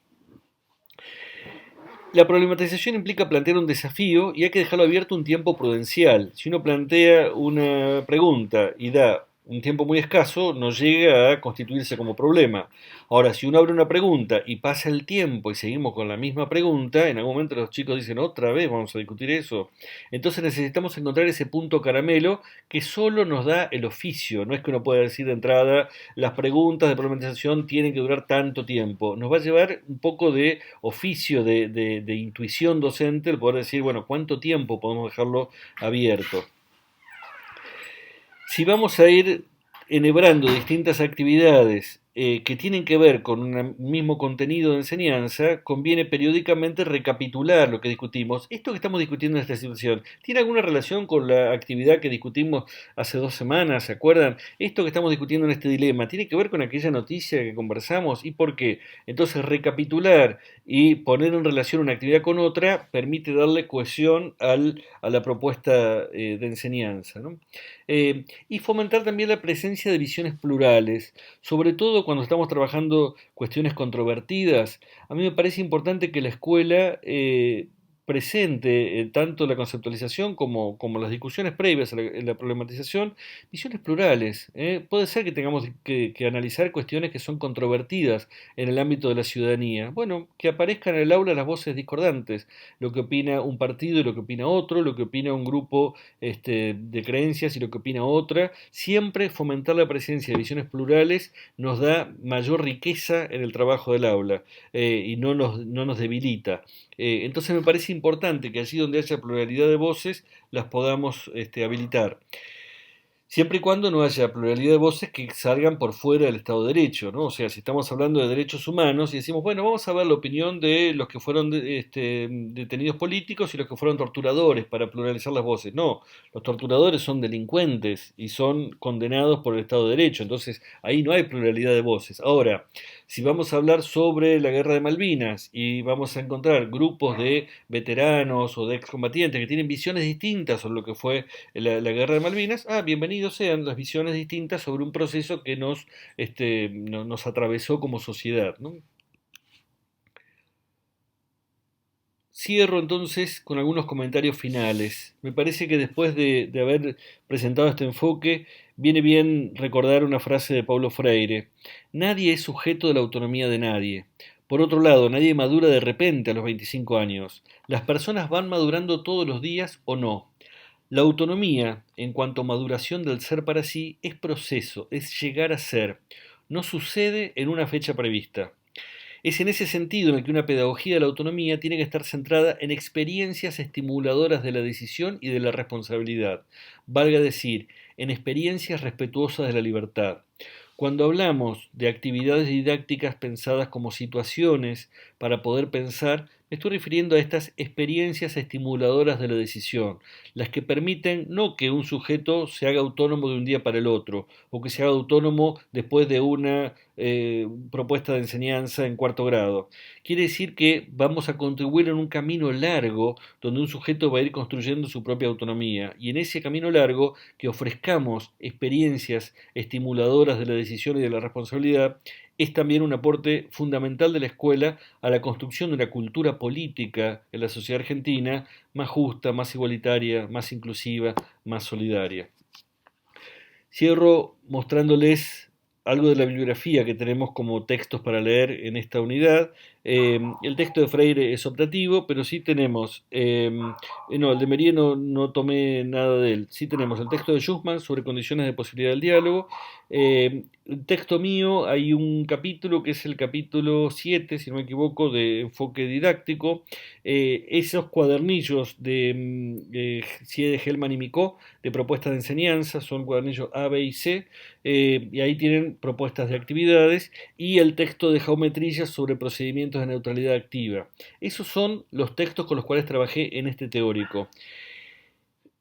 La problematización implica plantear un desafío y hay que dejarlo abierto un tiempo prudencial. Si uno plantea una pregunta y da un tiempo muy escaso, no llega a constituirse como problema. Ahora, si uno abre una pregunta y pasa el tiempo y seguimos con la misma pregunta, en algún momento los chicos dicen, otra vez vamos a discutir eso. Entonces necesitamos encontrar ese punto caramelo que solo nos da el oficio. No es que uno pueda decir de entrada, las preguntas de problematización tienen que durar tanto tiempo. Nos va a llevar un poco de oficio, de intuición docente, el poder decir, bueno, ¿cuánto tiempo podemos dejarlo abierto? Si vamos a ir enhebrando distintas actividades que tienen que ver con un mismo contenido de enseñanza, conviene periódicamente recapitular lo que discutimos. Esto que estamos discutiendo en esta situación, ¿tiene alguna relación con la actividad que discutimos hace 2 semanas? ¿Se acuerdan? Esto que estamos discutiendo en este dilema, ¿tiene que ver con aquella noticia que conversamos? ¿Y por qué? Entonces, recapitular y poner en relación una actividad con otra permite darle cohesión a la propuesta de enseñanza, ¿no? Y fomentar también la presencia de visiones plurales, sobre todo cuando estamos trabajando cuestiones controvertidas. A mí me parece importante que la escuela presente tanto la conceptualización como las discusiones previas a la problematización, visiones plurales. Puede ser que tengamos que analizar cuestiones que son controvertidas en el ámbito de la ciudadanía. Bueno, que aparezcan en el aula las voces discordantes, lo que opina un partido y lo que opina otro, lo que opina un grupo de creencias y lo que opina otra. Siempre fomentar la presencia de visiones plurales nos da mayor riqueza en el trabajo del aula y no nos debilita. Entonces me parece importante que allí donde haya pluralidad de voces las podamos habilitar. Siempre y cuando no haya pluralidad de voces que salgan por fuera del Estado de Derecho, ¿no? O sea, si estamos hablando de derechos humanos y decimos, bueno, vamos a ver la opinión de los que fueron detenidos políticos y los que fueron torturadores para pluralizar las voces. No, los torturadores son delincuentes y son condenados por el Estado de Derecho, entonces ahí no hay pluralidad de voces. Ahora, si vamos a hablar sobre la guerra de Malvinas y vamos a encontrar grupos de veteranos o de excombatientes que tienen visiones distintas sobre lo que fue la guerra de Malvinas, bienvenidos sean las visiones distintas sobre un proceso que nos atravesó como sociedad, ¿no? Cierro entonces con algunos comentarios finales. Me parece que después de haber presentado este enfoque, viene bien recordar una frase de Paulo Freire. Nadie es sujeto de la autonomía de nadie. Por otro lado, nadie madura de repente a los 25 años. Las personas van madurando todos los días o no. La autonomía, en cuanto a maduración del ser para sí, es proceso, es llegar a ser. No sucede en una fecha prevista. Es en ese sentido en el que una pedagogía de la autonomía tiene que estar centrada en experiencias estimuladoras de la decisión y de la responsabilidad, valga decir, en experiencias respetuosas de la libertad. Cuando hablamos de actividades didácticas pensadas como situaciones para poder pensar, me estoy refiriendo a estas experiencias estimuladoras de la decisión, las que permiten no que un sujeto se haga autónomo de un día para el otro, o que se haga autónomo después de una propuesta de enseñanza en cuarto grado. Quiere decir que vamos a contribuir en un camino largo donde un sujeto va a ir construyendo su propia autonomía, y en ese camino largo que ofrezcamos experiencias estimuladoras de la decisión y de la responsabilidad es también un aporte fundamental de la escuela a la construcción de una cultura política en la sociedad argentina más justa, más igualitaria, más inclusiva, más solidaria. Cierro mostrándoles algo de la bibliografía que tenemos como textos para leer en esta unidad. El texto de Freire es optativo, pero sí tenemos, no, el de Merie no tomé nada de él, sí tenemos el texto de Schussmann sobre condiciones de posibilidad del diálogo. El texto mío, hay un capítulo que es el capítulo 7, si no me equivoco, de enfoque didáctico. Esos cuadernillos de Siede, Hellman y Micó de propuestas de enseñanza son cuadernillos A, B y C, y ahí tienen propuestas de actividades y el texto de Jaume sobre procedimientos de neutralidad activa. Esos son los textos con los cuales trabajé en este teórico.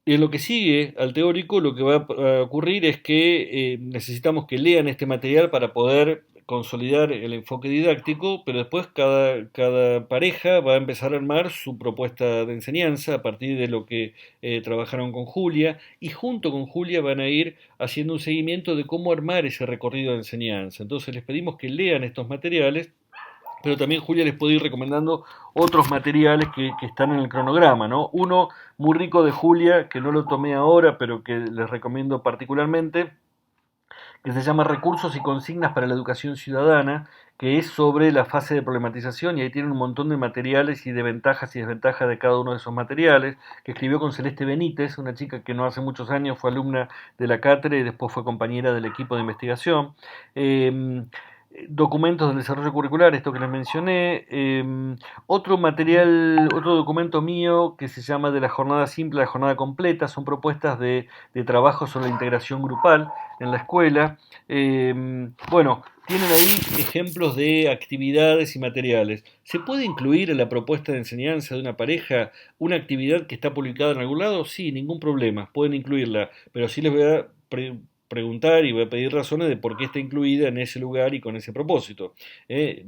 En lo que sigue al teórico, lo que va a ocurrir es que necesitamos que lean este material para poder consolidar el enfoque didáctico, pero después cada pareja va a empezar a armar su propuesta de enseñanza a partir de lo que trabajaron con Julia, y junto con Julia van a ir haciendo un seguimiento de cómo armar ese recorrido de enseñanza. Entonces les pedimos que lean estos materiales, pero también Julia les puede ir recomendando otros materiales que están en el cronograma, ¿no? Uno muy rico de Julia, que no lo tomé ahora, pero que les recomiendo particularmente, que se llama Recursos y consignas para la educación ciudadana, que es sobre la fase de problematización, y ahí tienen un montón de materiales y de ventajas y desventajas de cada uno de esos materiales, que escribió con Celeste Benítez, una chica que no hace muchos años fue alumna de la cátedra y después fue compañera del equipo de investigación. Documentos del desarrollo curricular, esto que les mencioné, otro material, otro documento mío que se llama de la jornada simple a la jornada completa, son propuestas de trabajo sobre la integración grupal en la escuela. Bueno, Tienen ahí ejemplos de actividades y materiales. ¿Se puede incluir en la propuesta de enseñanza de una pareja una actividad que está publicada en algún lado? Sí, ningún problema, pueden incluirla, pero sí les voy a preguntar y voy a pedir razones de por qué está incluida en ese lugar y con ese propósito.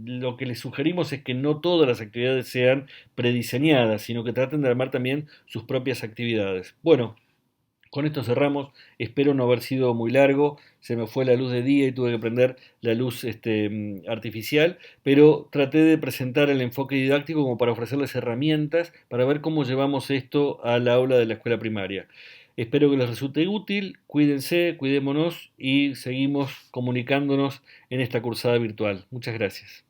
Lo que les sugerimos es que no todas las actividades sean prediseñadas, sino que traten de armar también sus propias actividades. Bueno, con esto cerramos, espero no haber sido muy largo, se me fue la luz de día y tuve que prender la luz artificial, pero traté de presentar el enfoque didáctico como para ofrecerles herramientas para ver cómo llevamos esto al aula de la escuela primaria. Espero que les resulte útil, cuídense, cuidémonos y seguimos comunicándonos en esta cursada virtual. Muchas gracias.